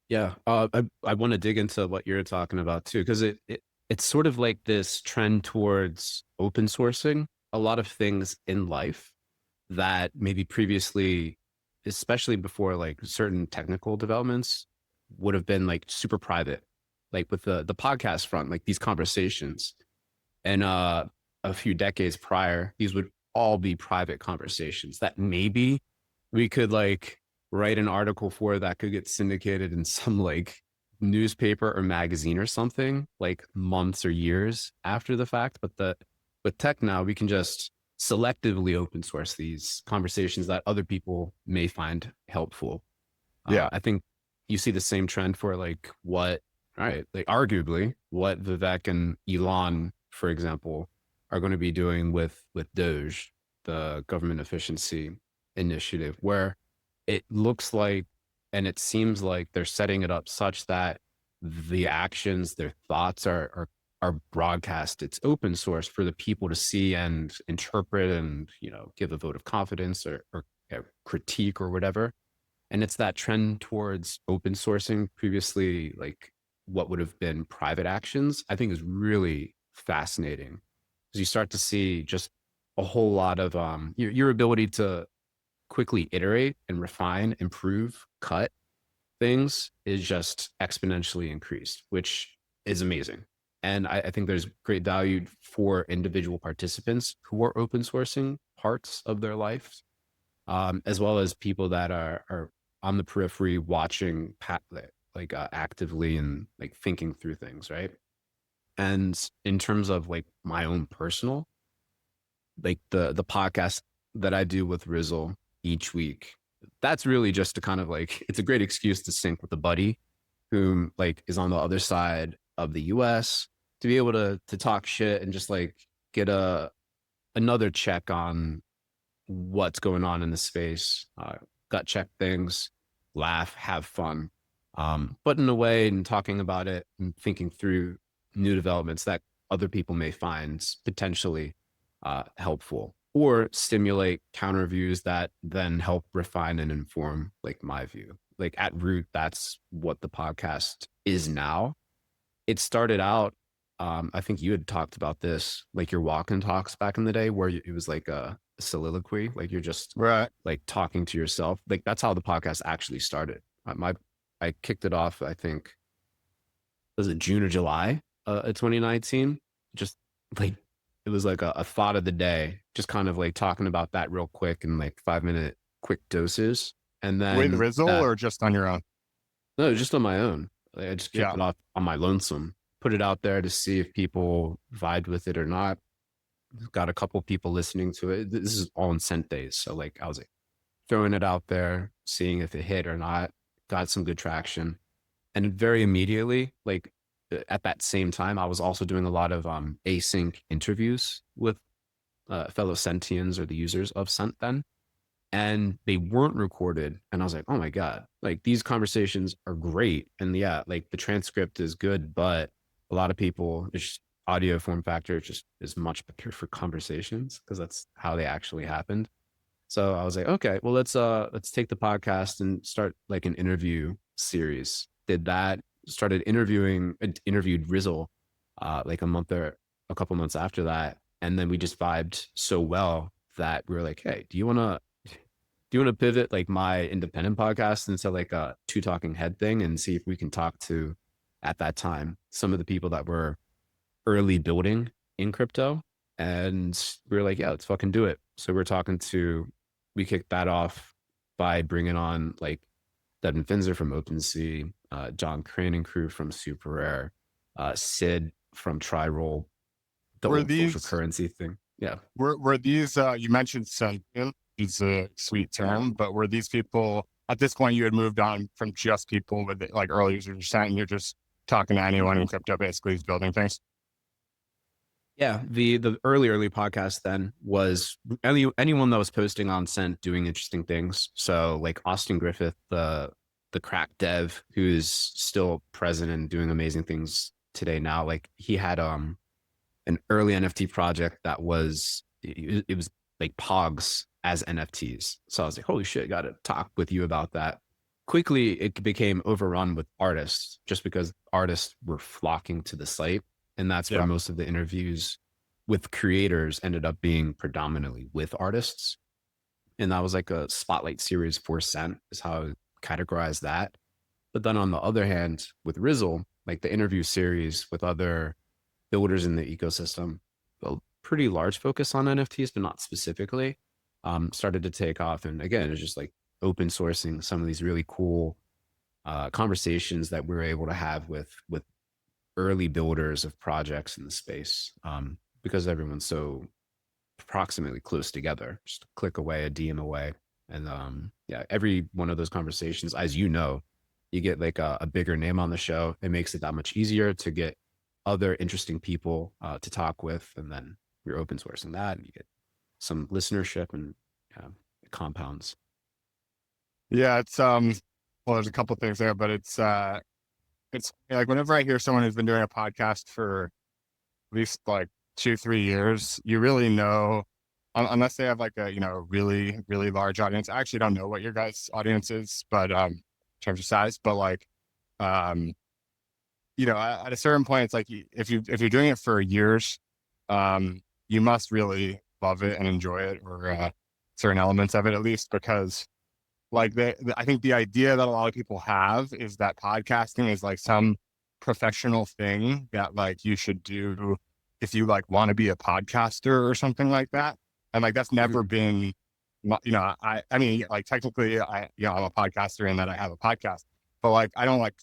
Yeah, I want to dig into what you're talking about too, because it's sort of like this trend towards open sourcing a lot of things in life that maybe previously, especially before like certain technical developments, would have been like super private, like with the podcast front, like these conversations. And a few decades prior, these would all be private conversations that maybe we could like write an article for that could get syndicated in some like newspaper or magazine or something like months or years after the fact. But with tech now, we can just selectively open source these conversations that other people may find helpful. Yeah. I think you see the same trend for like arguably what Vivek and Elon, for example, are going to be doing with Doge, the government efficiency initiative, where it looks like, and it seems like they're setting it up such that the actions, their thoughts are broadcast. It's open source for the people to see and interpret and, give a vote of confidence or critique or whatever. And it's that trend towards open sourcing previously, like what would have been private actions, I think is really fascinating, because you start to see just a whole lot of your ability to quickly iterate and refine, improve, cut things is just exponentially increased, which is amazing. And I think there's great value for individual participants who are open sourcing parts of their life, as well as people that are on the periphery watching actively and like thinking through things, right? And in terms of like my own personal, like the podcast that I do with Rizzle each week, that's really just to kind of like, it's a great excuse to sync with a buddy whom like is on the other side of the US, to be able to talk shit and just like get another check on what's going on in the space, gut check things, laugh, have fun, but in a way, and talking about it and thinking through new developments that other people may find potentially helpful, or stimulate counter views that then help refine and inform like my view. Like at root, that's what the podcast is now. It started out, I think you had talked about this, like your walk-in talks back in the day, where it was like a soliloquy, like you're just Right. like talking to yourself. Like that's how the podcast actually started. I kicked it off, I think, was it June or July of 2019? Just like it was like a thought of the day, just kind of like talking about that real quick in like 5-minute quick doses. And With then Rizzle or just on your own? no, just on my own. Like, I just kicked Yeah. it off on my lonesome, put it out there to see if people vibed with it or not. Got a couple people listening to it. This is all in Scent days. So like I was like throwing it out there, seeing if it hit or not. Got some good traction. And very immediately, like at that same time, I was also doing a lot of async interviews with fellow Sentians or the users of Scent then. and they weren't recorded. And I was like, oh my God, like these conversations are great. And yeah, like the transcript is good, but a lot of people, it's audio form factor just is much better for conversations because that's how they actually happened. So I was like, okay, well let's take the podcast and start like an interview series. Did that, started interviewed Rizzle like a couple months after that. And then we just vibed so well that we were like, hey, do you want to pivot like my independent podcast into like a two talking head thing and see if we can talk to at that time some of the people that were early building in crypto? And we were like, yeah, let's fucking do it. So we kicked that off by bringing on like Devin Finzer from OpenSea, John Crane and crew from Super Rare, Sid from Triroll, the Were old social these currency thing. Yeah. were these you mentioned sentient is a sweet term, but were these people at this point you had moved on from just people with like early users of Scent and you're just talking to anyone in crypto basically who's building things? Yeah, the early podcast then was anyone that was posting on Scent doing interesting things. So like Austin Griffith, the crack dev who's still present and doing amazing things today now. Like he had an early NFT project that it was like Pogs as NFTs. So I was like, holy shit, got to talk with you about that. Quickly, it became overrun with artists just because artists were flocking to the site. And that's where Yeah. most of the interviews with creators ended up being predominantly with artists. And that was like a spotlight series for Scent, is how I would categorize that. But then on the other hand, with Rizzle, like the interview series with other builders in the ecosystem, a pretty large focus on NFTs, but not specifically, started to take off. And again, it's just like open sourcing some of these really cool conversations that we were able to have with early builders of projects in the space, because everyone's so approximately close together, just a click away, a DM away. And yeah, every one of those conversations, as you know, you get like a bigger name on the show. It makes it that much easier to get other interesting people to talk with. And then you're open sourcing that and you get some listenership and compounds. Yeah, it's well there's a couple things there, but it's like whenever I hear someone who's been doing a podcast for at least like 2-3 years, you really know unless they have like a really really large audience. I actually don't know what your guys' audience is, but in terms of size, but like um at a certain point, it's like if you're doing it for years, you must really love it and enjoy it, or certain elements of it at least, because like I think the idea that a lot of people have is that podcasting is like some professional thing that like you should do if you like want to be a podcaster or something like that. And like that's never been, I mean, like technically I'm a podcaster and that I have a podcast, but like I don't like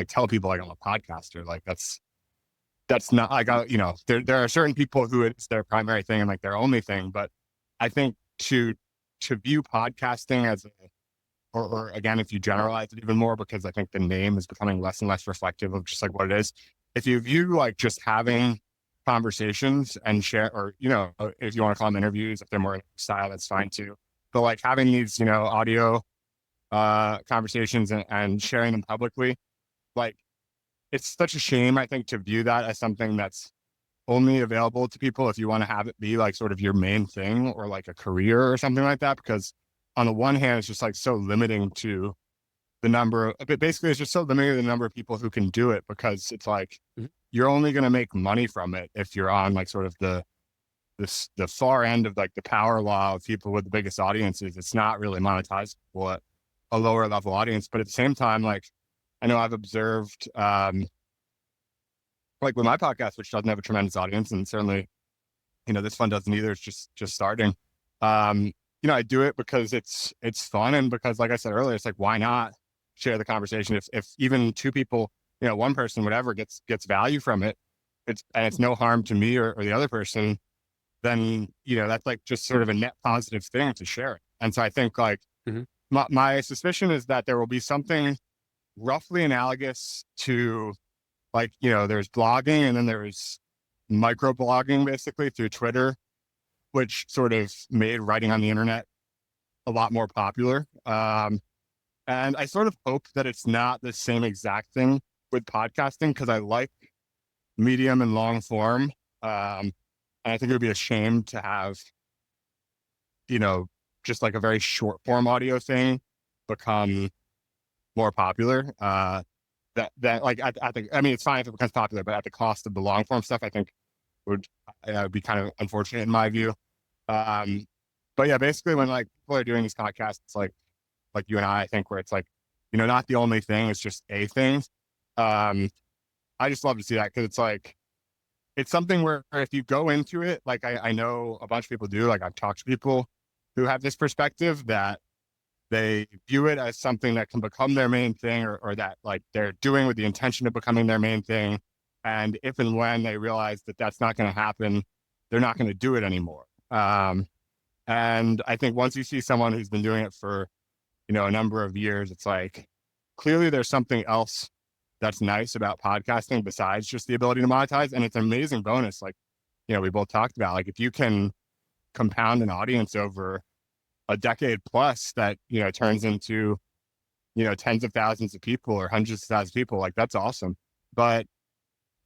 tell people like I'm a podcaster. Like that's not like there are certain people who it's their primary thing and like their only thing. But I think to view podcasting as or again, if you generalize it even more, because I think the name is becoming less and less reflective of just like what it is. If you view like just having conversations and share, or if you want to call them interviews, if they're more style, that's fine too. But like having these audio conversations and sharing them publicly, like it's such a shame, I think, to view that as something that's only available to people if you want to have it be like sort of your main thing or like a career or something like that. Because on the one hand, it's just like so limiting to the number of, basically it's just so limiting to the number of people who can do it, because it's like you're only going to make money from it if you're on like sort of the far end of like the power law of people with the biggest audiences. It's not really monetizable at a lower level audience. But at the same time, like I know I've observed like with my podcast, which doesn't have a tremendous audience, and certainly, this one doesn't either. It's just starting. I do it because it's fun, and because, like I said earlier, it's like, why not share the conversation? If even two people, one person, whatever, gets value from it, it's no harm to me or the other person, then that's like just sort of a net positive thing to share it. And so I think like my suspicion is that there will be something roughly analogous to like, there's blogging and then there's microblogging basically through Twitter, which sort of made writing on the internet a lot more popular. And I sort of hope that it's not the same exact thing with podcasting, because I like medium and long form. And I think it would be a shame to have, you know, just like a very short form audio thing become more popular. That like I think, I mean, it's fine if it becomes popular, but at the cost of the long form stuff, I think would be kind of unfortunate in my view. Um, but yeah, basically when like people are doing these podcasts, like you and I think, where it's like, you know, not the only thing, it's just a thing. Um, I just love to see that, because it's like, it's something where if you go into it, like I know a bunch of people do, like I've talked to people who have this perspective that they view it as something that can become their main thing, or that like they're doing with the intention of becoming their main thing. And if and when they realize that that's not going to happen, they're not going to do it anymore. And I think once you see someone who's been doing it for, you know, a number of years, it's like, clearly there's something else that's nice about podcasting besides just the ability to monetize. And it's an amazing bonus. Like, you know, we both talked about, like, if you can compound an audience over a decade plus that, you know, turns into, you know, tens of thousands of people or hundreds of thousands of people, like that's awesome. But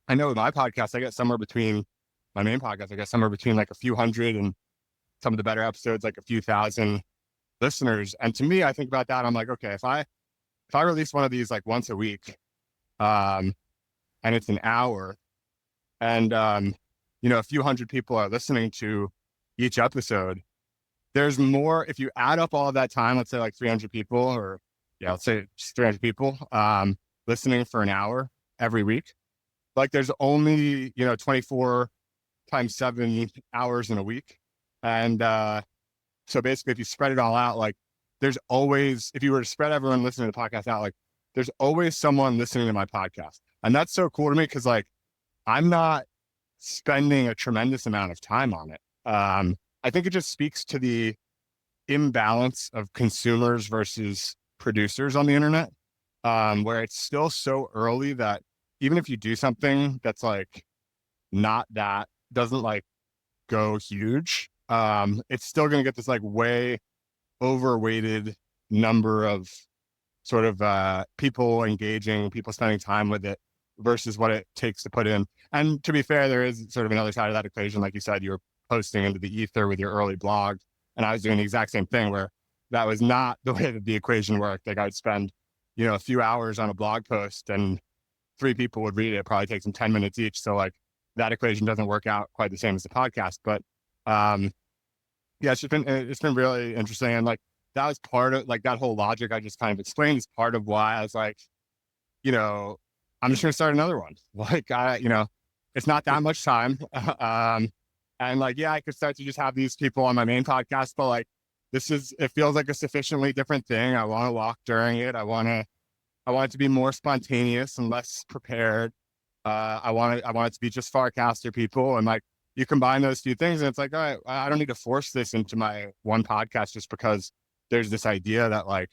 I know with my podcast, I get somewhere between my main podcast, I get somewhere between like a few hundred, and some of the better episodes, like a few thousand listeners. And to me, I think about that. I'm like, okay, if I release one of these like once a week, and it's an hour, and you know, a few hundred people are listening to each episode, there's more. If you add up all of that time, let's say like 300 people, or yeah, let's say just 300 people listening for an hour every week, like there's only, you know, 24 times 7 hours in a week. And so basically, if you spread it all out, like there's always, if you were to spread everyone listening to the podcast out, like there's always someone listening to my podcast. And that's so cool to me, because like I'm not spending a tremendous amount of time on it. I think it just speaks to the imbalance of consumers versus producers on the internet, where it's still so early that even if you do something that's like not that, doesn't like go huge, it's still going to get this like way overweighted number of sort of people engaging, people spending time with it, versus what it takes to put in. And to be fair, there is sort of another side of that equation. Like you said, you were posting into the ether with your early blog, and I was doing the exact same thing, where that was not the way that the equation worked. Like I'd spend, you know, a few hours on a blog post, and 3 people would read it. It probably takes them 10 minutes each. So like that equation doesn't work out quite the same as the podcast. But yeah, it's been really interesting. And like that was part of like that whole logic I just kind of explained is part of why I was like, you know, I'm just going to start another one. Like you know, it's not that much time. And like, yeah, I could start to just have these people on my main podcast, but like, it feels like a sufficiently different thing. I want to walk during it. I want it to be more spontaneous and less prepared. I want it to be just Farcaster people. And like, you combine those two things, and it's like, all right, I don't need to force this into my one podcast just because there's this idea that like,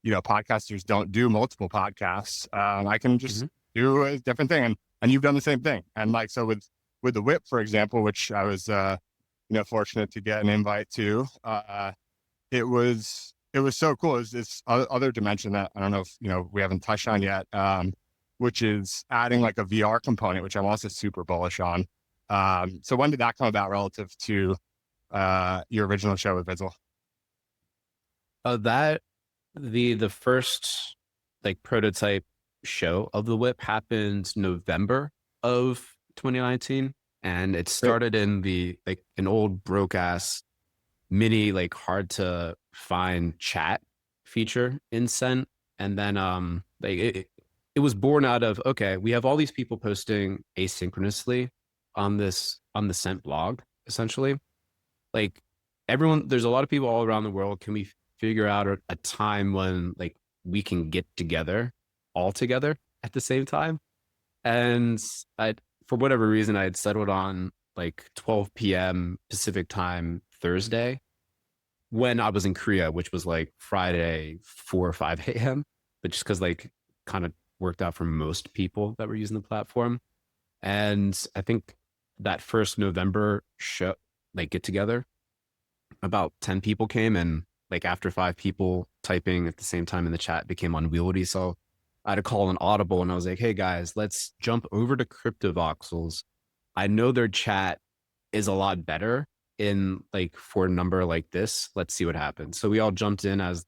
you know, podcasters don't do multiple podcasts. I can just do a different thing. And you've done the same thing. And like, so with the whip, for example, which I was, you know, fortunate to get an invite to, it was so cool. It's this other dimension that I don't know if, you know, we haven't touched on yet, which is adding like a VR component, which I'm also super bullish on. So when did that come about relative to your original show with Vizzle? That the first like prototype show of the whip happened November of 2019, and it Great. started in the like an old broke ass mini like hard to find chat feature in Scent. And then like it was born out of, okay, we have all these people posting asynchronously on the Scent blog, essentially. Like everyone, there's a lot of people all around the world. Can we figure out a time when like we can get together all together at the same time? And I, for whatever reason, I had settled on like 12 p.m. Pacific time Thursday when I was in Korea, which was like Friday 4 or 5 a.m. But just because like kind of worked out for most people that were using the platform. And I think that first November show, like get together, about 10 people came, and like after 5 people typing at the same time in the chat became unwieldy. So I had to call an audible and I was like, hey guys, let's jump over to CryptoVoxels. I know their chat is a lot better in like for a number like this. Let's see what happens. So we all jumped in as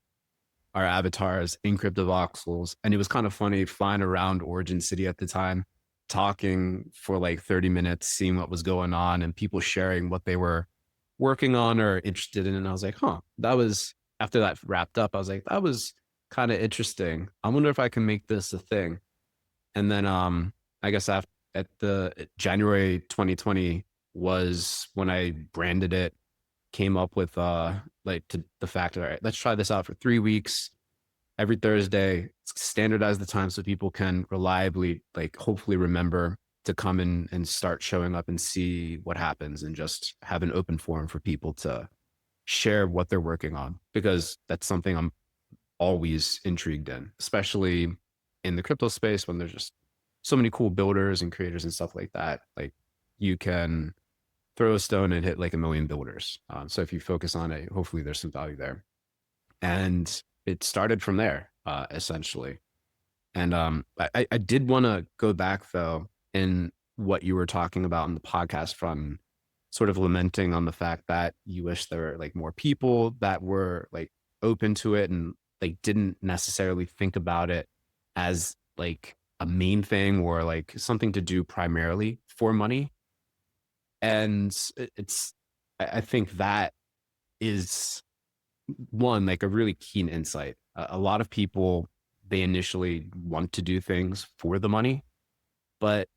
our avatars in CryptoVoxels. And it was kind of funny flying around Origin City at the time, talking for like 30 minutes, seeing what was going on and people sharing what they were working on or interested in. And I was like, huh, that was after that wrapped up, I was like, that was kind of interesting. I wonder if I can make this a thing. And then I guess after at the January 2020 was when I branded it, came up with like to the fact that all right, let's try this out for 3 weeks every Thursday, standardize the time so people can reliably, like hopefully remember to come in and start showing up and see what happens and just have an open forum for people to share what they're working on, because that's something I'm always intrigued in, especially in the crypto space when there's just so many cool builders and creators and stuff like that. Like you can throw a stone and hit like a million builders. So if you focus on it, hopefully there's some value there. And it started from there, essentially. And I did want to go back though in what you were talking about in the podcast from sort of lamenting on the fact that you wish there were like more people that were like open to it and like didn't necessarily think about it as like a main thing or like something to do primarily for money. And it's, I think that is one, like a really keen insight. A lot of people, they initially want to do things for the money, but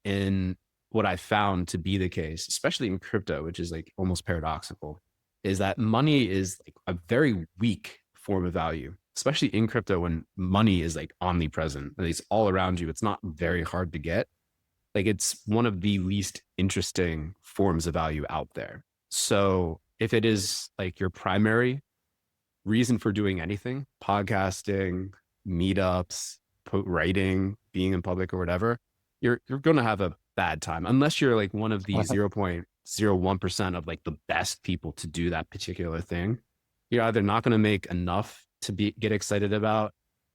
in what I found to be the case, especially in crypto, which is like almost paradoxical, is that money is like a very weak form of value, especially in crypto when money is like omnipresent and it's all around you. It's not very hard to get. Like it's one of the least interesting forms of value out there. So if it is like your primary reason for doing anything, podcasting, meetups, writing, being in public or whatever, you're going to have a bad time unless you're like one of the 0.01% of like the best people to do that particular thing. You're either not going to make enough to get excited about,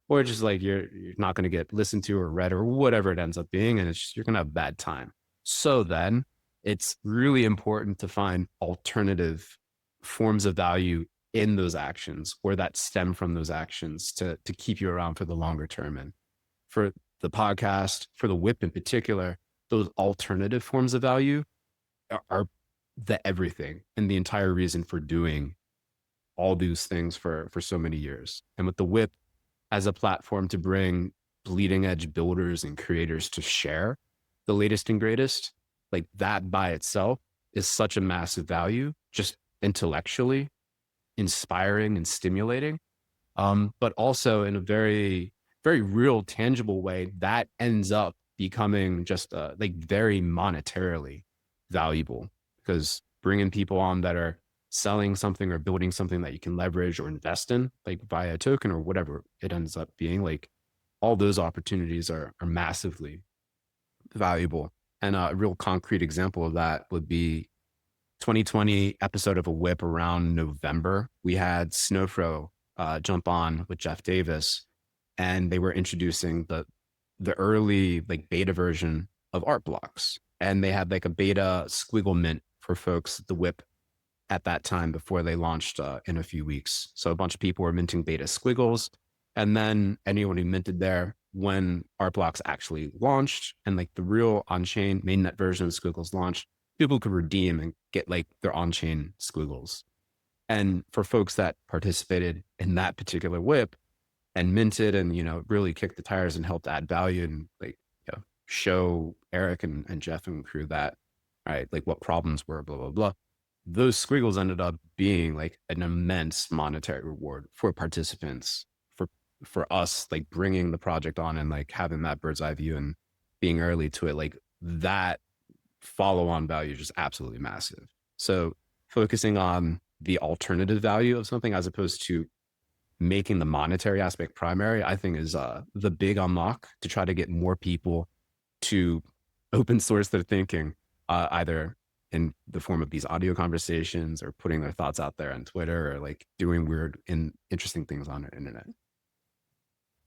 or just like you're not going to get listened to or read or whatever it ends up being, and it's just, you're going to have a bad time. So then it's really important to find alternative forms of value in those actions or that stem from those actions to keep you around for the longer term. And for the podcast, for the whip in particular, those alternative forms of value are the everything and the entire reason for doing all these things for so many years. And with the whip as a platform to bring bleeding edge builders and creators to share the latest and greatest, like that by itself is such a massive value, just intellectually inspiring and stimulating, but also in a very, very real, tangible way that ends up becoming just like very monetarily valuable, because bringing people on that are selling something or building something that you can leverage or invest in, like via a token or whatever it ends up being, like all those opportunities are massively valuable. And a real concrete example of that would be 2020 episode of a whip around November. We had Snowfro jump on with Jeff Davis, and they were introducing the early like beta version of art blocks, and they had like a beta squiggle mint for folks at the whip at that time before they launched in a few weeks. So a bunch of people were minting beta squiggles, and then anyone who minted there when art blocks actually launched and like the real on-chain mainnet version of squiggles launched, people could redeem and get like their on-chain squiggles. And for folks that participated in that particular whip and minted and, you know, really kicked the tires and helped add value and like, you know, show Eric and Jeff and crew that, all right, like what problems were, blah, blah, blah. Those squiggles ended up being like an immense monetary reward for participants, for us, like bringing the project on and like having that bird's eye view and being early to it. Like that follow-on value is just absolutely massive. So focusing on the alternative value of something as opposed to making the monetary aspect primary, I think is the big unlock to try to get more people to open source their thinking, either in the form of these audio conversations or putting their thoughts out there on Twitter or like doing weird and interesting things on the internet.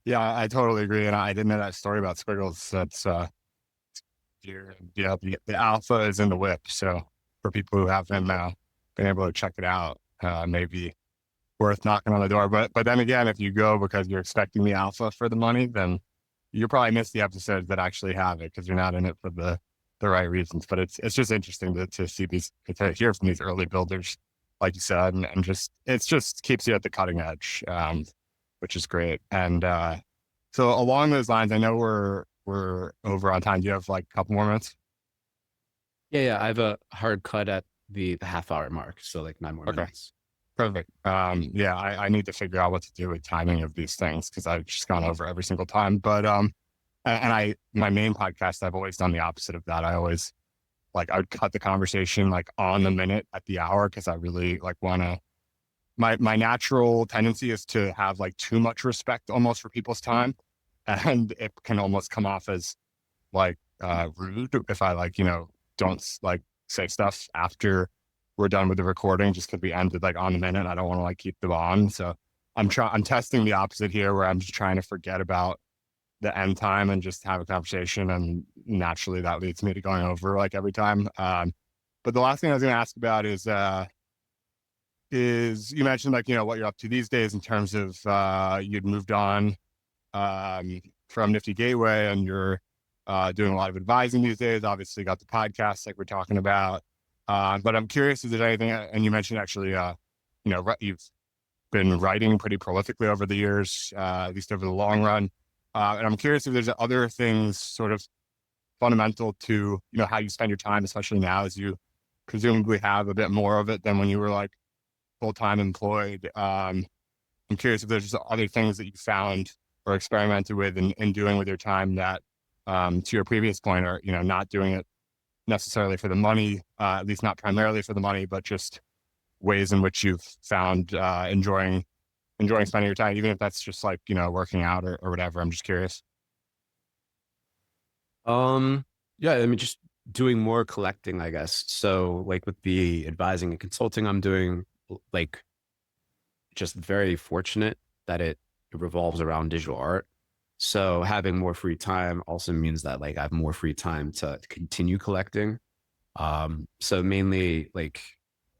Yeah, I totally agree. And I didn't know that story about Squiggles. That's yeah, the alpha is in the whip. So for people who haven't been able to check it out, maybe worth knocking on the door. But then again, if you go because you're expecting the alpha for the money, then you'll probably miss the episodes that actually have it because you're not in it for the right reasons. But it's just interesting to see to hear from these early builders, like you said, and just it's just keeps you at the cutting edge, which is great. And so along those lines, I know we're over on time. Do you have like a couple more minutes? Yeah, I have a hard cut at the half-hour mark, so like 9 more Okay. minutes. Perfect. Yeah, I need to figure out what to do with timing of these things because I've just gone over every single time. But and my main podcast, I've always done the opposite of that. I always like I would cut the conversation like on the minute at the hour because I really like want to. My natural tendency is to have like too much respect almost for people's time, and it can almost come off as like rude if I like don't like say stuff after we're done with the recording just because we ended like on the minute. I don't want to like keep them on. So I'm testing the opposite here where I'm just trying to forget about the end time and just have a conversation. And naturally that leads me to going over like every time. But the last thing I was going to ask about is you mentioned like, what you're up to these days in terms of you'd moved on from Nifty Gateway and you're doing a lot of advising these days. Obviously got the podcast like we're talking about. But I'm curious, is there anything, and you mentioned actually, you've been writing pretty prolifically over the years, at least over the long run. And I'm curious if there's other things sort of fundamental to, how you spend your time, especially now as you presumably have a bit more of it than when you were like full-time employed. I'm curious if there's just other things that you found or experimented with in doing with your time that, to your previous point, are, not doing it necessarily for the money, at least not primarily for the money, but just ways in which you've found enjoying spending your time, even if that's just like, working out or whatever. I'm just curious. Yeah, I mean, just doing more collecting, I guess. So like with the advising and consulting I'm doing, like just very fortunate that it revolves around digital art. So having more free time also means that like I have more free time to continue collecting. So mainly like,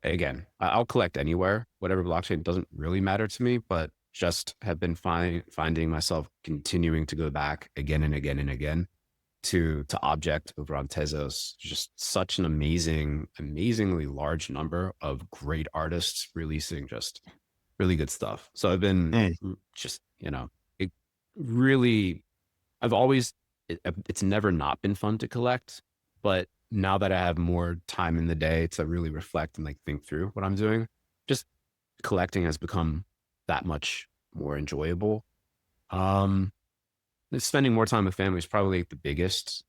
again, I'll collect anywhere, whatever blockchain doesn't really matter to me, but just have been finding myself continuing to go back again and again and again to object over on Tezos. Just such an amazingly large number of great artists releasing just really good stuff. So I've been just, it really, I've always, it's never not been fun to collect, but now that I have more time in the day to really reflect and like think through what I'm doing, just collecting has become that much more enjoyable. Um, Spending more time with family is probably like the biggest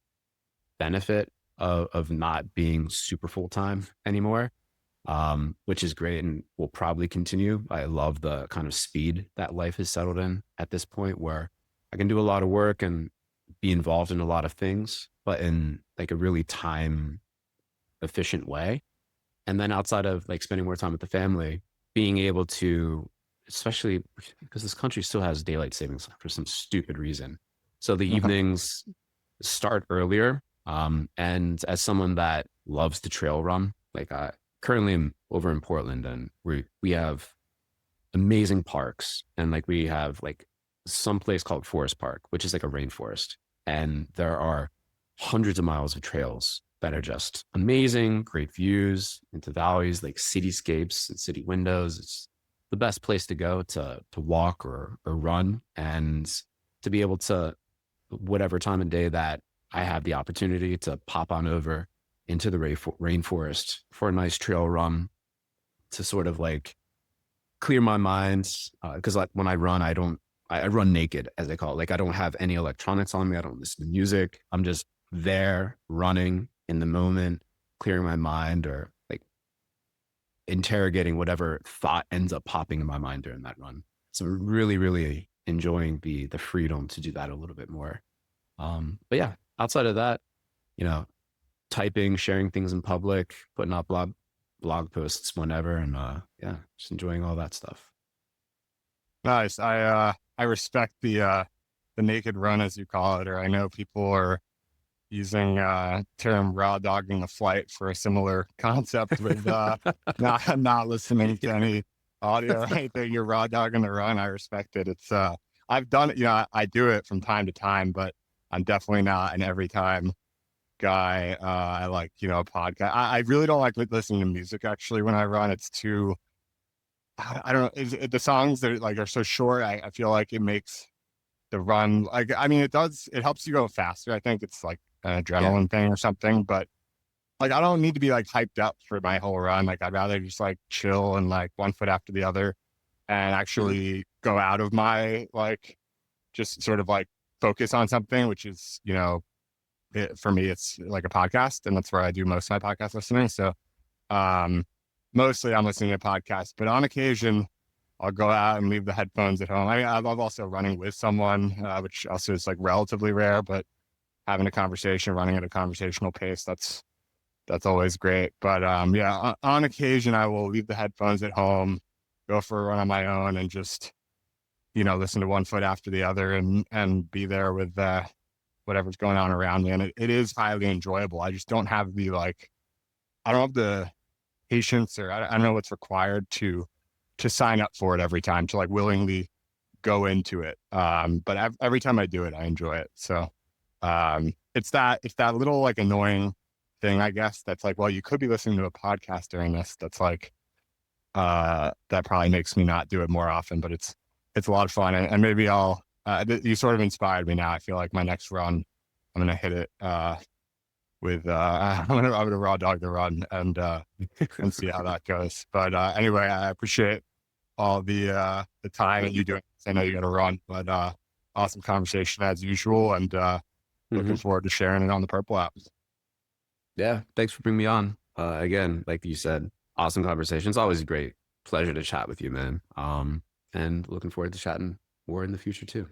benefit of not being super full time anymore, which is great and will probably continue. I love the kind of speed that life has settled in at this point where I can do a lot of work and be involved in a lot of things, but in like a really time efficient way. And then outside of like spending more time with the family, being able to, especially because this country still has daylight savings for some stupid reason. So the evenings start earlier. And as someone that loves to trail run, like I currently am over in Portland and we have amazing parks and like we have like some place called Forest Park, which is like a rainforest. And there are hundreds of miles of trails that are just amazing, great views into valleys, like cityscapes and city windows. It's the best place to go to walk or run and to be able to whatever time of day that I have the opportunity to pop on over into the rainforest for a nice trail run to sort of like clear my mind. Because like when I run, I run naked, as they call it. Like I don't have any electronics on me. I don't listen to music. I'm just there running in the moment, clearing my mind or like interrogating whatever thought ends up popping in my mind during that run. So really enjoying the freedom to do that a little bit more. But yeah, outside of that, you know, typing, sharing things in public, putting up blog posts whenever, and yeah, just enjoying all that stuff. Nice. I respect the naked run, as you call it, or I know people are using term raw dogging a flight for a similar concept with not listening to any audio or anything. You're raw dogging the run. I respect it. It's I've done it, I do it from time to time, but I'm definitely not an every time guy. I like, a podcast. I really don't like listening to music actually when I run. It's too, I don't know. The songs that are so short. I feel like it makes the run, like, I mean, it helps you go faster. I think it's like an Yeah. adrenaline thing or something, but like, I don't need to be like hyped up for my whole run. Like, I'd rather just like chill and like one foot after the other and Mhm. actually go out of my, like, just sort of like focus on something, which is, for me, it's like a podcast, and that's where I do most of my podcast listening. So, um, mostly I'm listening to podcasts, but on occasion I'll go out and leave the headphones at home. I mean, I love also running with someone, which also is like relatively rare, but having a conversation, running at a conversational pace, that's always great. But yeah, on occasion I will leave the headphones at home, go for a run on my own, and just listen to one foot after the other, and be there with whatever's going on around me. And it is highly enjoyable. I just don't have I don't have the patience, or I don't know what's required to sign up for it every time, to like willingly go into it. But every time I do it, I enjoy it. So it's that little like annoying thing, I guess, that's like, well, you could be listening to a podcast during this. That's like that probably makes me not do it more often, but it's a lot of fun. And maybe I'll you sort of inspired me now. I feel like my next run, I'm gonna hit it with I'm gonna raw dog the run, and see how that goes. But anyway, I appreciate all the time that you doing this. I know you got to run, but awesome conversation as usual, and looking Mhm. forward to sharing it on the Purple app. Yeah, thanks for bringing me on. Again, like you said, awesome conversation. It's always a great pleasure to chat with you, man. And looking forward to chatting more in the future too.